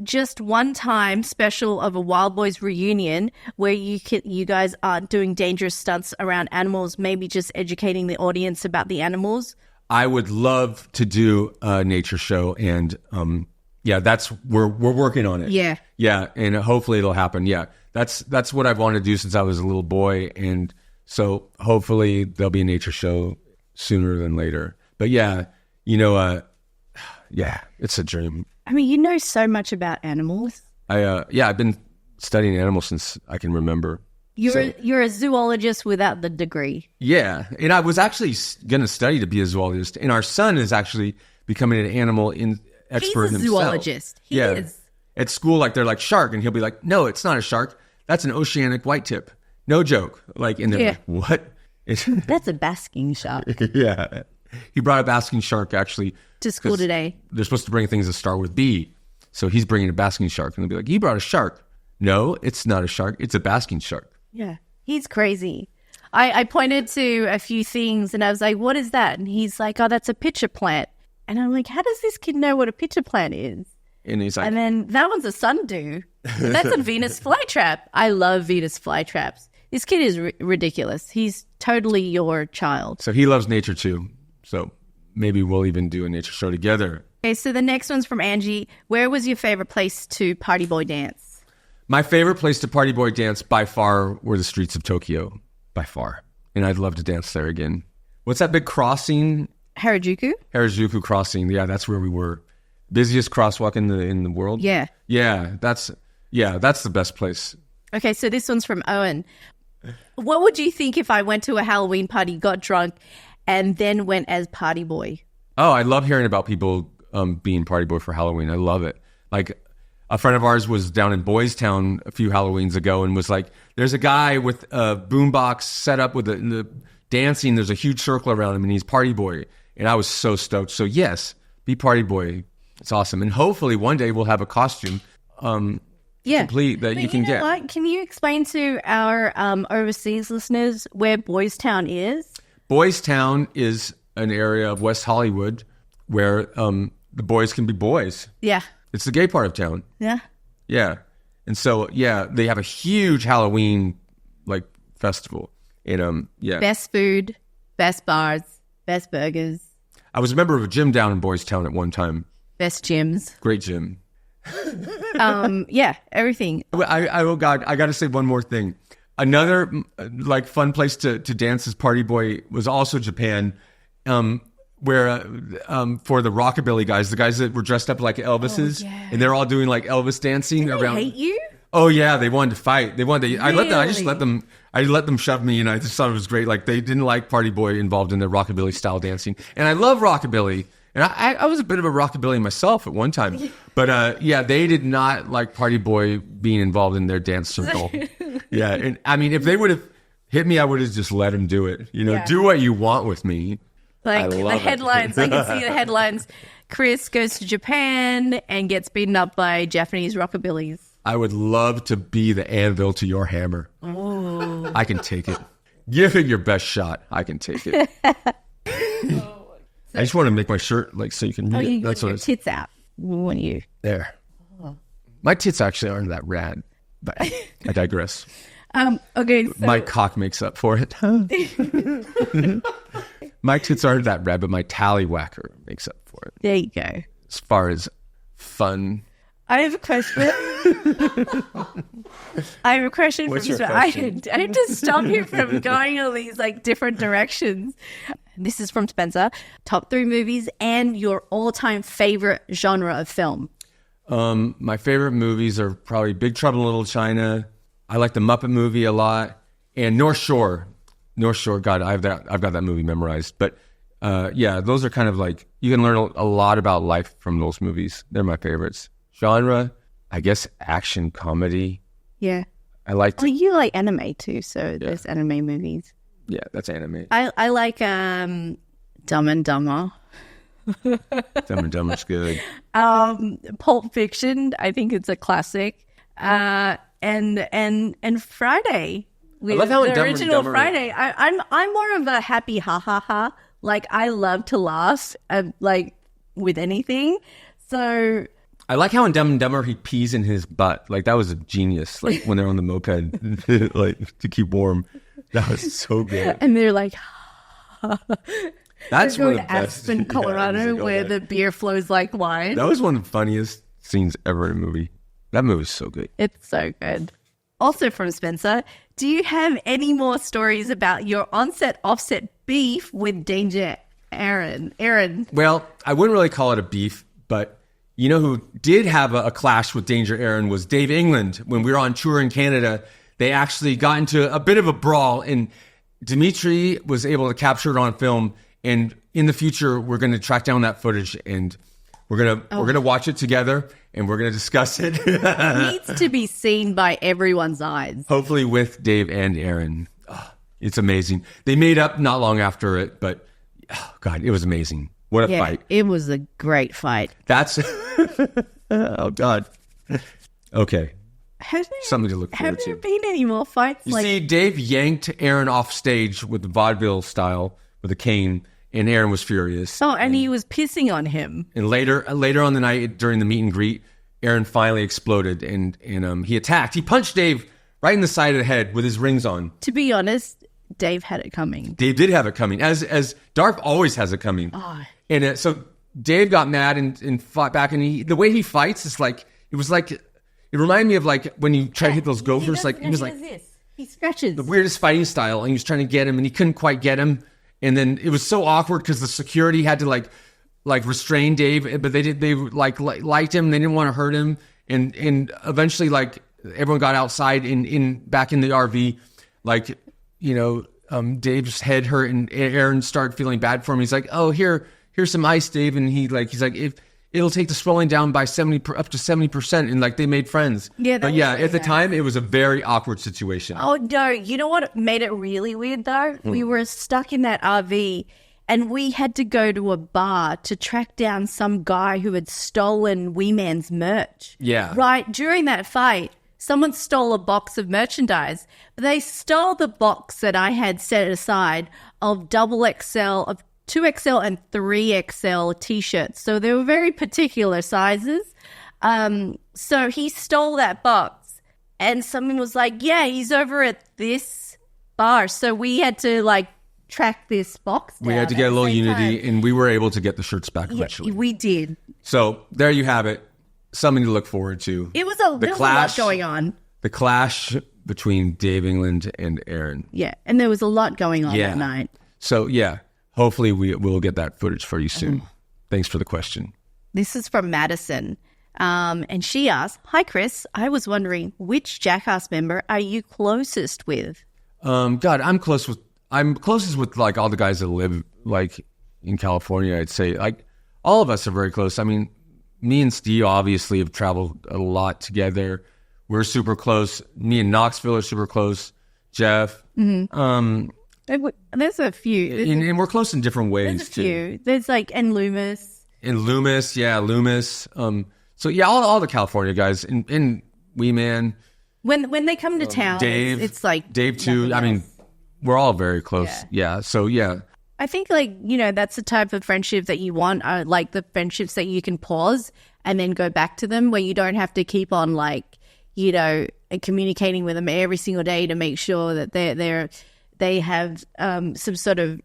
Just one time special of a wildboyz reunion where you guys aren't doing dangerous stunts around animals, maybe just educating the audience about the animals. I would love to do a nature show, and we're working on it. Yeah, and hopefully it'll happen. Yeah, that's what I've wanted to do since I was a little boy, and so hopefully there'll be a nature show sooner than later. But yeah, it's a dream. I mean, you know so much about animals. I've been studying animals since I can remember. You're a zoologist without the degree. Yeah, and I was actually going to study to be a zoologist, and our son is actually becoming an animal expert himself. He's a zoologist. He is. At school, like they're like shark, and he'll be like, "No, it's not a shark. That's an oceanic white tip. No joke." Like, and they're like, "What?" That's a basking shark. Yeah, he brought a basking shark actually To school today. They're supposed to bring things that start with B, so he's bringing a basking shark, and they'll be like, "You brought a shark." No, it's not a shark. It's a basking shark. Yeah, he's crazy. I pointed to a few things and I was like, what is that? And he's like, oh, that's a pitcher plant. And I'm like, how does this kid know what a pitcher plant is? And he's like, and then that one's a sundew. That's a Venus flytrap. I love Venus flytraps. This kid is ridiculous. He's totally your child. So he loves nature too. So maybe we'll even do a nature show together. Okay, so the next one's from Angie. Where was your favorite place to party boy dance? My favorite place to party boy dance by far were the streets of Tokyo. By far. And I'd love to dance there again. What's that big crossing? Harajuku? Harajuku crossing. Yeah, that's where we were. Busiest crosswalk in the world. Yeah. Yeah, that's the best place. Okay, so this one's from Owen. What would you think if I went to a Halloween party, got drunk, and then went as party boy? Oh, I love hearing about people being party boy for Halloween. I love it. Like, a friend of ours was down in Boys Town a few Halloweens ago and was like, there's a guy with a boombox set up with the dancing. There's a huge circle around him and he's party boy. And I was so stoked. So yes, be party boy. It's awesome. And hopefully one day we'll have a costume complete that you can get. What? Can you explain to our overseas listeners where Boys Town is? Boys Town is an area of West Hollywood where the boys can be boys. Yeah. It's the gay part of town. Yeah. Yeah. And so, they have a huge Halloween, like, festival. And, Best food, best bars, best burgers. I was a member of a gym down in Boys Town at one time. Best gyms. Great gym. Everything. Oh, God, I got to say one more thing. Another, like, fun place to dance as party boy was also Japan. Where for the rockabilly guys, the guys that were dressed up like Elvises, and they're all doing like Elvis dancing Did around. They hate you? Oh yeah, they wanted to fight. They wanted. To, Really? I just let them shove me, and I just thought it was great. Like they didn't like party boy involved in the rockabilly style dancing, and I love rockabilly. And I was a bit of a rockabilly myself at one time, but they did not like party boy being involved in their dance circle. Yeah, and I mean, if they would have hit me, I would have just let them do it. Do what you want with me. Like I the love it. headlines, I can see the headlines. Chris goes to Japan and gets beaten up by Japanese rockabillys. I would love to be the anvil to your hammer. Oh. I can take it. Give it your best shot. I can take it. I just want to make my shirt like so you can read it. You That's got what your it's tits out. When you there. My tits actually aren't that rad, but I digress. okay, so My cock makes up for it. My tits aren't that rad, but my tallywhacker makes up for it. there you go. As far as fun. I have a question. I have a question What's from your Spencer. question? I have to stop you from going all these like different directions. This is from Spencer. Top 3 movies and your all-time favorite genre of film. My favorite movies are probably Big Trouble in Little China. I like the Muppet movie a lot, and North Shore. North Shore, God, I've got that movie memorized. But yeah, those are kind of like you can learn a lot about life from those movies. They're my favorites. Genre, I guess action comedy. Yeah. I like. Well, you like anime too, so there's anime movies. Yeah, that's anime. I like Dumb and Dumber. Dumb and Dumber's good. Pulp Fiction, I think it's a classic. And Friday. I love how in the Dumb and original Dumber- Friday. I'm more of a happy ha ha ha. Like I love to laugh like with anything. So I like how in Dumb and Dumber he pees in his butt. Like that was a genius. Like when they're on the moped, like to keep warm. That was so good. and they're like That's they're one going of the to best. Aspen, Colorado, Yeah, where the beer flows like wine. that was one of the funniest scenes ever in a movie. That movie was so good. It's so good. Also from Spencer, do you have any more stories about your onset offset beef with Danger Aaron? Well, I wouldn't really call it a beef, but you know who did have a clash with Danger Aaron was Dave England. When we were on tour in Canada, they actually got into a bit of a brawl, and Dimitri was able to capture it on film. And in the future, we're going to track down that footage, and we're gonna watch it together, and we're gonna discuss it. Needs to be seen by everyone's eyes. Hopefully, with Dave and Aaron. Oh, it's amazing. They made up not long after it, but God, it was amazing. What a fight! It was a great fight. That's oh God. Okay, something to look forward Have there to. been any more fights? You see, Dave yanked Aaron off stage with the vaudeville style with a cane, and Aaron was furious. Oh, and he was pissing on him. And later on the night during the meet and greet, Aaron finally exploded and he attacked. He punched Dave right in the side of the head with his rings on. To be honest, Dave had it coming. Dave did have it coming, as Darth always has it coming. Oh. And so Dave got mad and fought back. And the way he fights is like it reminded me of like when you try to hit those gophers. He was like this. He scratches. the weirdest fighting style, and he was trying to get him, and he couldn't quite get him. And then it was so awkward because the security had to like restrain Dave, but they liked him. They didn't want to hurt him, and eventually like everyone got outside back in the RV, like Dave's head hurt, and Aaron started feeling bad for him. He's like, "Oh, here's some ice, Dave," and he's like, "If it'll take the swelling down by up to 70%," and like they made friends. Yeah, but yeah, at the time it was a very awkward situation. Oh, no. You know what made it really weird, though? We were stuck in that RV, and we had to go to a bar to track down some guy who had stolen Wee Man's merch. Yeah. Right? During that fight, someone stole a box of merchandise. They stole the box that I had set aside of XXL, of 2XL and 3XL t-shirts. So they were very particular sizes. So he stole that box, and someone was like, yeah, he's over at this bar. So we had to like track this box down. We had to get at a the little same unity, time. and we were able to get the shirts back eventually. We did. So there you have it. Something to look forward to. There was a lot going on. The clash between Dave England and Aaron. Yeah, and there was a lot going on that night. So yeah, hopefully we'll get that footage for you soon. Thanks for the question. This is from Madison. And she asked, "Hi, Chris. I was wondering, which Jackass member are you closest with?" God, I'm closest with like all the guys that live like in California. I'd say like all of us are very close. I mean, me and Steve obviously have traveled a lot together. We're super close. Me and Knoxville are super close. Jeff, There's a few. And we're close in different ways, There's a few. There's like, and Loomis. And Loomis, yeah, Loomis. So yeah, all the California guys, and Wee Man. When they come to town, Dave, it's like Dave too. I mean, we're all very close. Yeah. So yeah. I think that's the type of friendship that you want. Like the friendships that you can pause and then go back to them, where you don't have to keep on communicating with them every single day to make sure that they have some sort of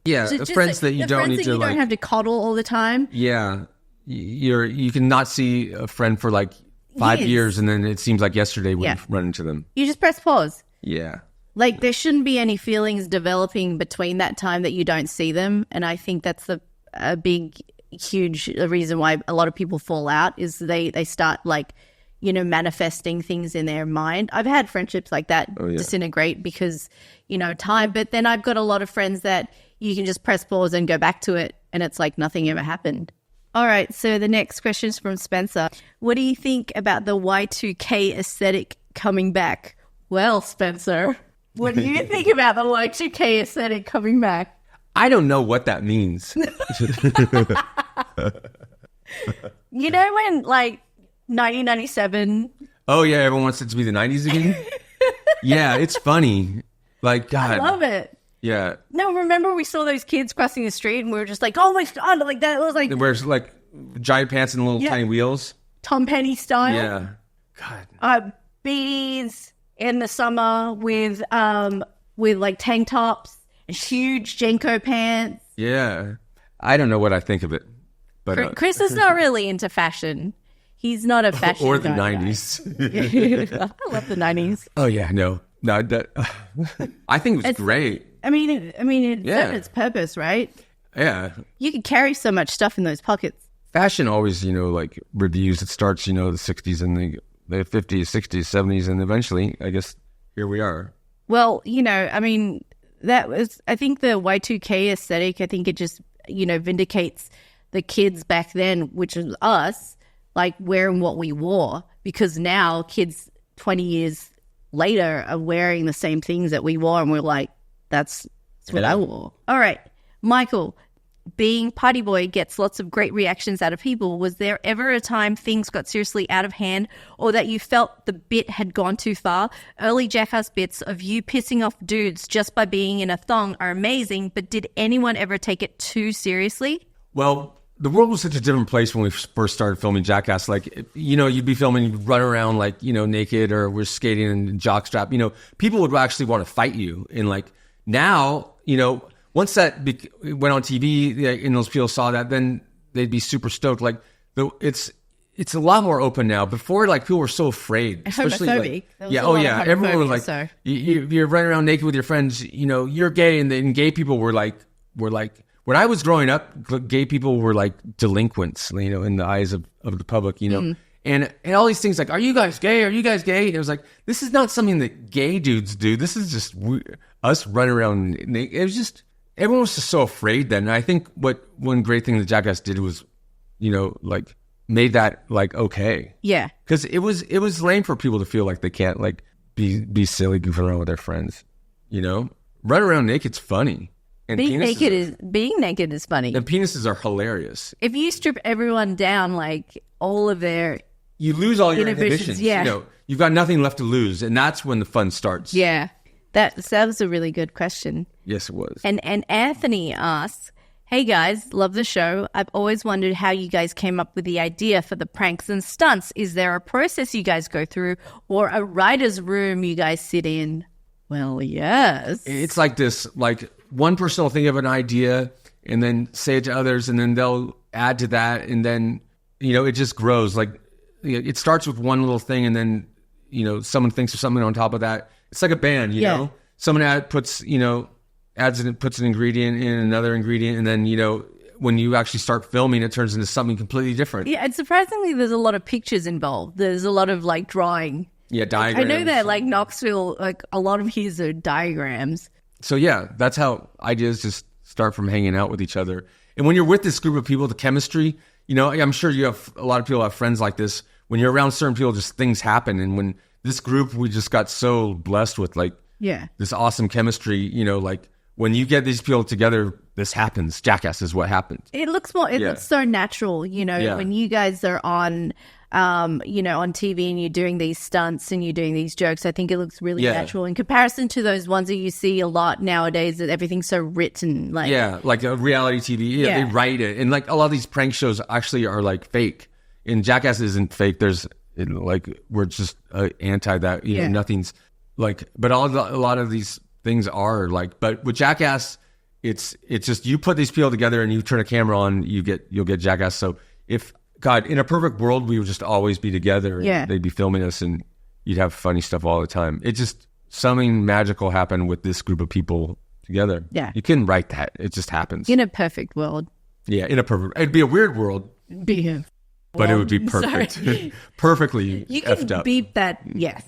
friends that you don't need to don't have to coddle all the time. Yeah, you can not see a friend for like 5 years, and then it seems like yesterday when you run into them. You just press pause. Yeah. Like, there shouldn't be any feelings developing between that time that you don't see them. And I think that's a big, huge reason why a lot of people fall out is they start, manifesting things in their mind. I've had friendships like that disintegrate because, time. But then I've got a lot of friends that you can just press pause and go back to it, and it's like nothing ever happened. All right, so the next question is from Spencer. What do you think about the Y2K aesthetic coming back? Well, Spencer... What do you think about the Y2K aesthetic coming back? I don't know what that means. When 1997... Oh, yeah, everyone wants it to be the 90s again? Yeah, it's funny. Like, God. I love it. Yeah. No, remember we saw those kids crossing the street and we were just like, oh my God, like that. It was like... They wear like giant pants and little tiny wheels. Tom Penny style. Yeah. God. Bees... in the summer with like tank tops and huge Jenko pants. Yeah. I don't know what I think of it. But Chris is not really into fashion. He's not a fashion or the guy. 90s. I love the 90s. Oh yeah, no. I think it's great. I mean it served its purpose, right? Yeah. You could carry so much stuff in those pockets. Fashion always, reviews. It starts, the 60s and the 50s, 60s, 70s, and eventually, I guess, here we are. Well, that was, I think the Y2K aesthetic, I think it just, vindicates the kids back then, which is us, like wearing what we wore. Because now kids 20 years later are wearing the same things that we wore, and we're like, that's what I wore. All right, Michael. Being partyboy gets lots of great reactions out of people. Was there ever a time things got seriously out of hand or that you felt the bit had gone too far? Early Jackass bits of you pissing off dudes just by being in a thong are amazing, but did anyone ever take it too seriously? Well, the world was such a different place when we first started filming Jackass. Like, you'd be filming, you'd run around like, naked, or we're skating in jockstrap. People would actually want to fight you. And like now, once that went on TV and those people saw that, then they'd be super stoked. Like, it's a lot more open now. Before, like, people were so afraid. Especially, homophobic. Like, everyone was like, so. you're running around naked with your friends. You're gay, and then gay people were like. When I was growing up, gay people were like delinquents, in the eyes of the public, And all these things like, are you guys gay? Are you guys gay? And it was like, this is not something that gay dudes do. This is just us running around. It was just. Everyone was just so afraid then. And I think one great thing that Jackass did was, made that like okay. Yeah. Because it was lame for people to feel like they can't like be silly goofing around with their friends. Run around naked's funny. And being naked is funny. And penises are hilarious. If you strip everyone down, like all of their, you lose all your inhibitions. Yeah. You've got nothing left to lose, and that's when the fun starts. Yeah. That was a really good question. Yes, it was. And Anthony asks, hey guys, love the show. I've always wondered how you guys came up with the idea for the pranks and stunts. Is there a process you guys go through or a writer's room you guys sit in? Well, yes. It's like this, like one person will think of an idea and then say it to others, and then they'll add to that, and then, it just grows. Like, it starts with one little thing, and then, someone thinks of something on top of that. It's like a band, you know? Someone puts an ingredient in another ingredient, and then, when you actually start filming, it turns into something completely different. Yeah, and surprisingly, there's a lot of pictures involved. There's a lot of, like, drawing. Yeah, diagrams. I know that, like, Knoxville, like, a lot of his are diagrams. So, yeah, that's how ideas just start from hanging out with each other. And when you're with this group of people, the chemistry, I'm sure you have a lot of people have friends like this. When you're around certain people, just things happen. And when this group, we just got so blessed with like this awesome chemistry, like when you get these people together, this happens. Jackass is what happens. It looks looks so natural, when you guys are on, on TV and you're doing these stunts and you're doing these jokes. I think it looks really natural in comparison to those ones that you see a lot nowadays that everything's so written. Like a reality TV. Yeah, they write it. And like a lot of these prank shows actually are like fake. And Jackass isn't fake. We're just anti that. Nothing's like, but a lot of these things are like, but with Jackass, it's just you put these people together and you turn a camera on, you'll get Jackass. So if God, in a perfect world, we would just always be together. And they'd be filming us, and you'd have funny stuff all the time. It just something magical happened with this group of people together. Yeah, you couldn't write that. It just happens in a perfect world. Yeah, it'd be a weird world. But it would be perfect. Perfectly you can effed up. Beep that, yes.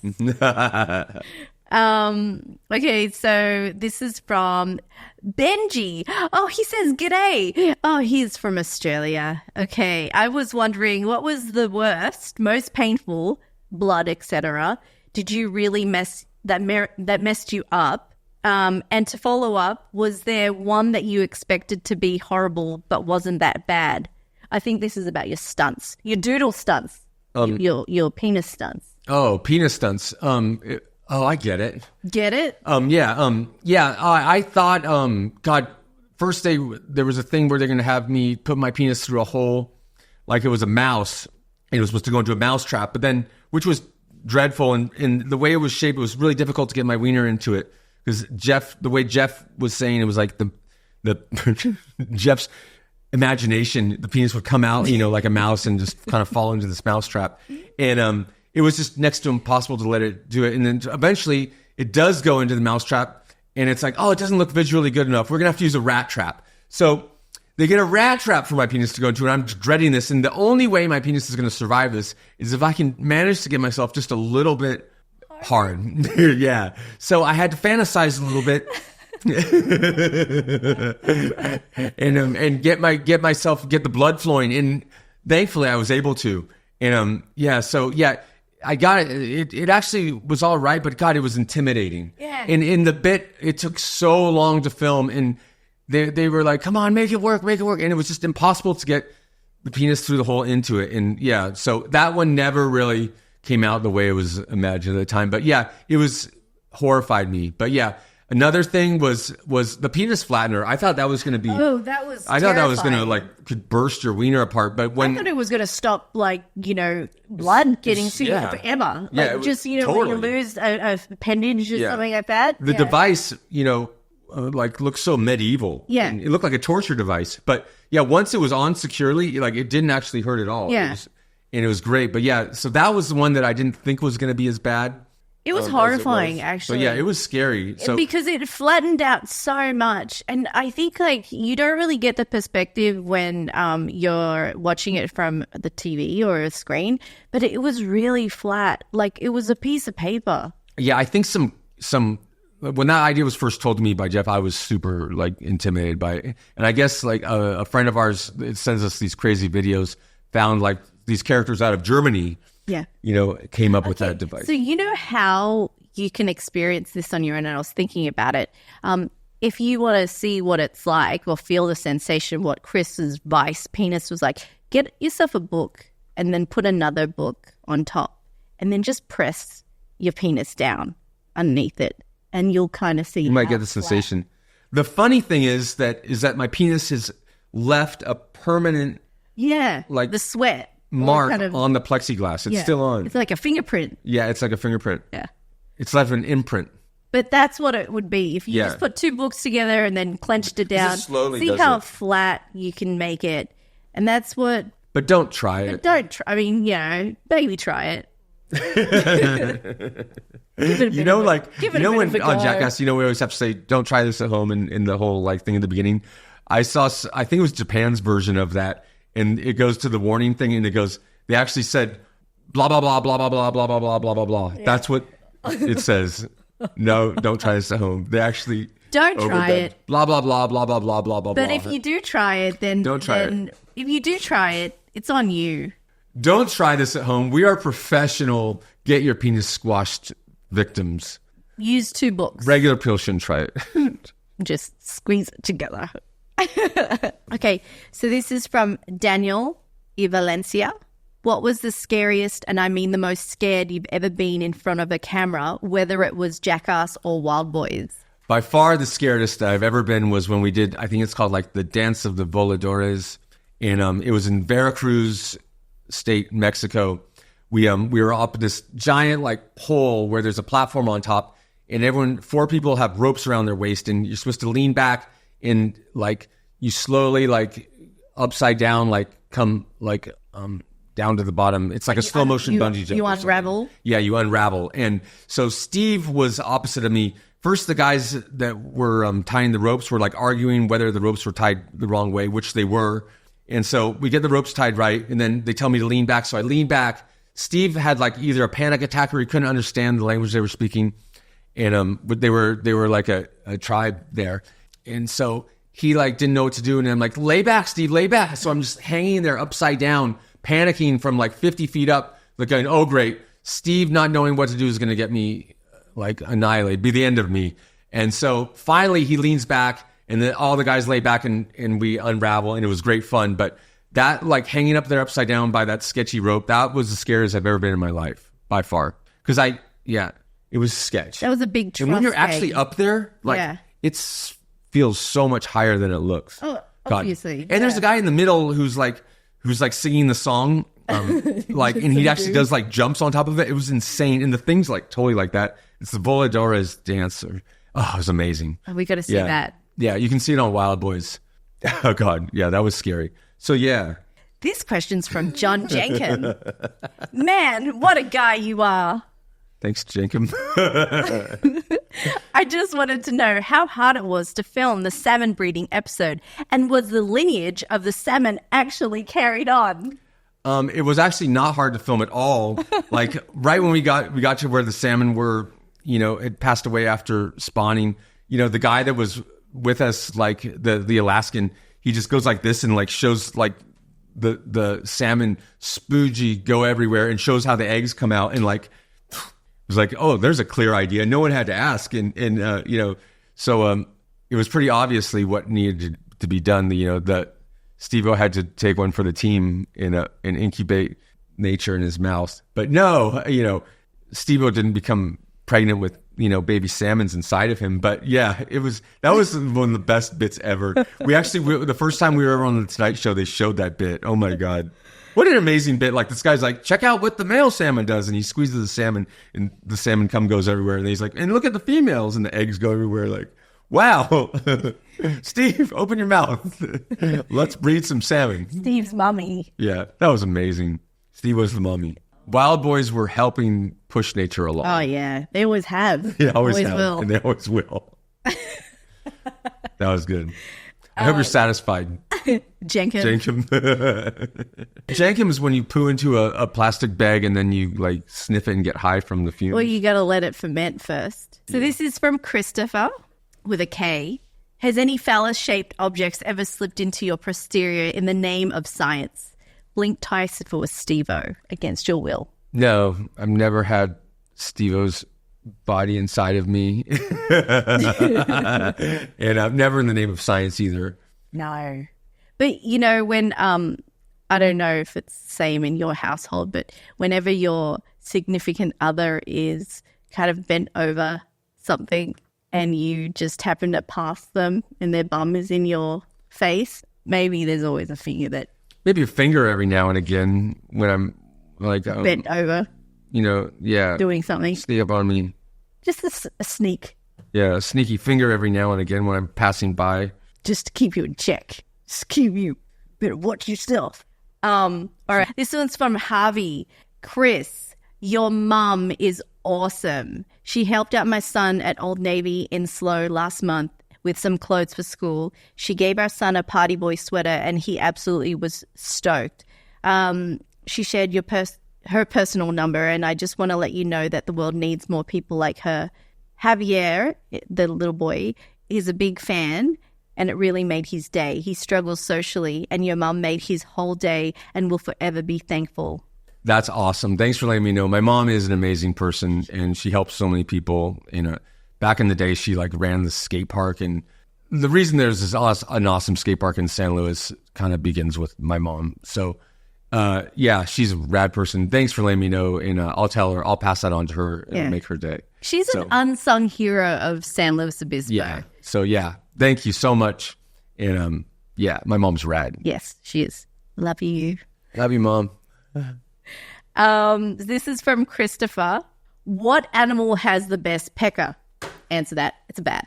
Okay, so this is from Benji. Oh, he says, g'day. Oh, he's from Australia. Okay, I was wondering, what was the worst, most painful, blood, etc. did you really messed you up? And to follow up, was there one that you expected to be horrible but wasn't that bad? I think this is about your stunts, your doodle stunts, your penis stunts. Oh, penis stunts. I get it. Get it? I thought, God, first there was a thing where they're going to have me put my penis through a hole like it was a mouse. And it was supposed to go into a mouse trap, but then, which was dreadful. And the way it was shaped, it was really difficult to get my wiener into it. Because the way Jeff was saying, it was like the Jeff's imagination, the penis would come out, like a mouse and just kind of fall into this mouse trap. And it was just next to impossible to let it do it. And then eventually it does go into the mouse trap, and it's like, oh, it doesn't look visually good enough. We're going to have to use a rat trap. So they get a rat trap for my penis to go into, and I'm dreading this. And the only way my penis is going to survive this is if I can manage to get myself just a little bit hard. Yeah. So I had to fantasize a little bit. and get the blood flowing, and thankfully I was able to. And I got it. It actually was all right, but God, it was intimidating. Yeah. And in the bit, it took so long to film, and they were like, "Come on, make it work," and it was just impossible to get the penis through the hole into it. And so that one never really came out the way it was imagined at the time. But it was horrified me. But another thing was the penis flattener. I thought that was going to be. Oh, that was. I thought that was going to could burst your wiener apart. But when I thought it was going to stop blood getting to you forever. Totally. When you lose a appendage or something like that. The device, looked so medieval. Yeah, and it looked like a torture device. But once it was on securely, it didn't actually hurt at all. Yeah, it was great. But so that was the one that I didn't think was going to be as bad. It was horrifying, actually. But it was scary. So because it flattened out so much. And I think you don't really get the perspective when you're watching it from the TV or a screen, but it was really flat. Like it was a piece of paper. Yeah, I think some when that idea was first told to me by Jeff, I was super intimidated by it. And I guess a friend of ours sends us these crazy videos, found these characters out of Germany. Yeah. Came up with that device. So how you can experience this on your own, and I was thinking about it. If you want to see what it's like or feel the sensation, what Chris's vice penis was like, get yourself a book and then put another book on top and then just press your penis down underneath it and you'll kind of see. You might get the sensation. The funny thing is that my penis has left a permanent. Yeah. The sweat. Mark on the plexiglass. It's still on. It's like a fingerprint. Yeah, it's like a fingerprint. Yeah. It's left an imprint. But that's what it would be. If you just put two books together and then clenched it down, see how flat you can make it. And that's what... But don't try it. Don't try. I mean, maybe try it. When on Jackass, we always have to say, don't try this at home in the whole thing in the beginning. I think it was Japan's version of that. And it goes to the warning thing, and they actually said, blah, blah, blah, blah, blah, blah, blah, blah, blah, blah, blah, blah. Yeah. That's what it says. No, don't try this at home. They actually... Don't try it. Blah, blah, blah, blah, blah, blah, blah, blah, But if you do try it, then... Don't try it. If you do try it, it's on you. Don't try this at home. We are professional, get your penis squashed victims. Use two books. Regular people shouldn't try it. Just squeeze it together. Okay, so this is from Daniel I Valencia. What was the scariest, and I mean the most scared you've ever been in front of a camera, whether it was Jackass or wildboyz? By far the scariest I've ever been was when we did, I think it's called like the Dance of the Voladores. And it was in Veracruz State, Mexico. We were up this giant like pole where there's a platform on top, and 4 people have ropes around their waist, and you're supposed to lean back and like you slowly like upside down, like come like down to the bottom. It's like a slow motion bungee jump. You unravel? Yeah, you unravel. And so Steve was opposite of me. First, the guys that were tying the ropes were like arguing whether the ropes were tied the wrong way, which they were. And so we get the ropes tied right, and then they tell me to lean back. So I lean back. Steve had like either a panic attack or he couldn't understand the language they were speaking. And but they were like a tribe there. And so he like didn't know what to do. And I'm like, lay back, Steve, lay back. So I'm just hanging there upside down, panicking from like 50 feet up, like going, oh, great. Steve not knowing what to do is going to get me like annihilated, be the end of me. And so finally he leans back, and then all the guys lay back and we unravel, and it was great fun. But that like hanging up there upside down by that sketchy rope, that was the scariest I've ever been in my life by far. Because it was sketch. That was a big trust. And when you're actually up there, like it feels so much higher than it looks. Oh, obviously. And there's a guy in the middle who's like singing the song, like, and he actually does like jumps on top of it. It was insane. And the thing's like totally like that. It's the Voladores dance. It was amazing. Oh, we got to see that. Yeah, you can see it on Wildboyz. Oh God, yeah, that was scary. So yeah. This question's from John Jenkin. Man, what a guy you are. Thanks, Jenkin. I just wanted to know how hard it was to film the salmon breeding episode, and was the lineage of the salmon actually carried on? It was actually not hard to film at all. Like right when we got to where the salmon were, had passed away after spawning. The guy that was with us, like the Alaskan, he just goes like this and like shows like the salmon spoogie go everywhere and shows how the eggs come out, and like it was like, oh, there's a clear idea. No one had to ask, and so it was pretty obviously what needed to be done. That Steve-O had to take one for the team and incubate nature in his mouth. But no, Steve-O didn't become pregnant with baby salmons inside of him. But yeah, that was one of the best bits ever. The first time we were ever on the Tonight Show, they showed that bit. Oh my God. What an amazing bit. Like this guy's like, check out what the male salmon does. And he squeezes the salmon and the salmon goes everywhere. And he's like, and look at the females, and the eggs go everywhere. Like, wow. Steve, open your mouth. Let's breed some salmon. Steve's mommy. Yeah, that was amazing. Steve was the mommy. Wildboyz were helping push nature along. Oh, yeah. They always have. They always have. Will. And they always will. That was good. I hope you're satisfied. Jenkin. Jenkin is when you poo into a plastic bag and then you like sniff it and get high from the fumes. Well, you got to let it ferment first. So this is from Christopher with a K. Has any phallus-shaped objects ever slipped into your posterior in the name of science? Blink twice if it was Steve-O, against your will. No, I've never had Steve-O's body inside of me. And I've never in the name of science either. No. But, when, I don't know if it's the same in your household, but whenever your significant other is kind of bent over something and you just happen to pass them and their bum is in your face, maybe there's always a finger that... Maybe a finger every now and again when I'm like... bent over. Yeah. Doing something. Sneak up on me. Just a sneak. Yeah, a sneaky finger every now and again when I'm passing by. Just to keep you in check. Just keep you... Better watch yourself. All right. This one's from Harvey. Chris, your mum is awesome. She helped out my son at Old Navy in Slough last month with some clothes for school. She gave our son a partyboy sweater and he absolutely was stoked. She shared her personal number, and I just want to let you know that the world needs more people like her. Javier, the little boy, is a big fan, and it really made his day. He struggles socially, and your mum made his whole day and will forever be thankful. That's awesome. Thanks for letting me know. My mom is an amazing person, and she helps so many people. Back in the day, she like ran the skate park, and the reason there's an awesome skate park in San Luis kind of begins with my mom. So, yeah, she's a rad person. Thanks for letting me know, and I'll tell her. I'll pass that on to her and make her day. She's an unsung hero of San Luis Obispo. Yeah. So, yeah, thank you so much. And, yeah, my mom's rad. Yes, she is. Love you. Love you, Mom. This is from Christopher. What animal has the best pecker? Answer that. It's a bat.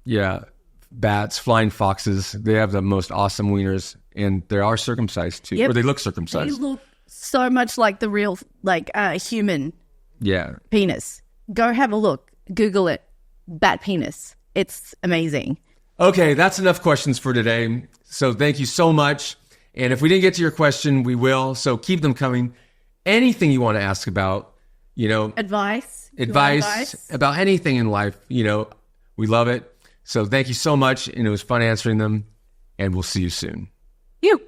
Yeah. Bats, flying foxes. They have the most awesome wieners, and they are circumcised too. Or they look circumcised. They look so much like the real, human penis. Go have a look. Google it. Bat penis. It's amazing. Okay, that's enough questions for today. So thank you so much. And if we didn't get to your question, we will. So keep them coming. Anything you want to ask about, advice about anything in life, we love it. So thank you so much. And it was fun answering them. And we'll see you soon. You.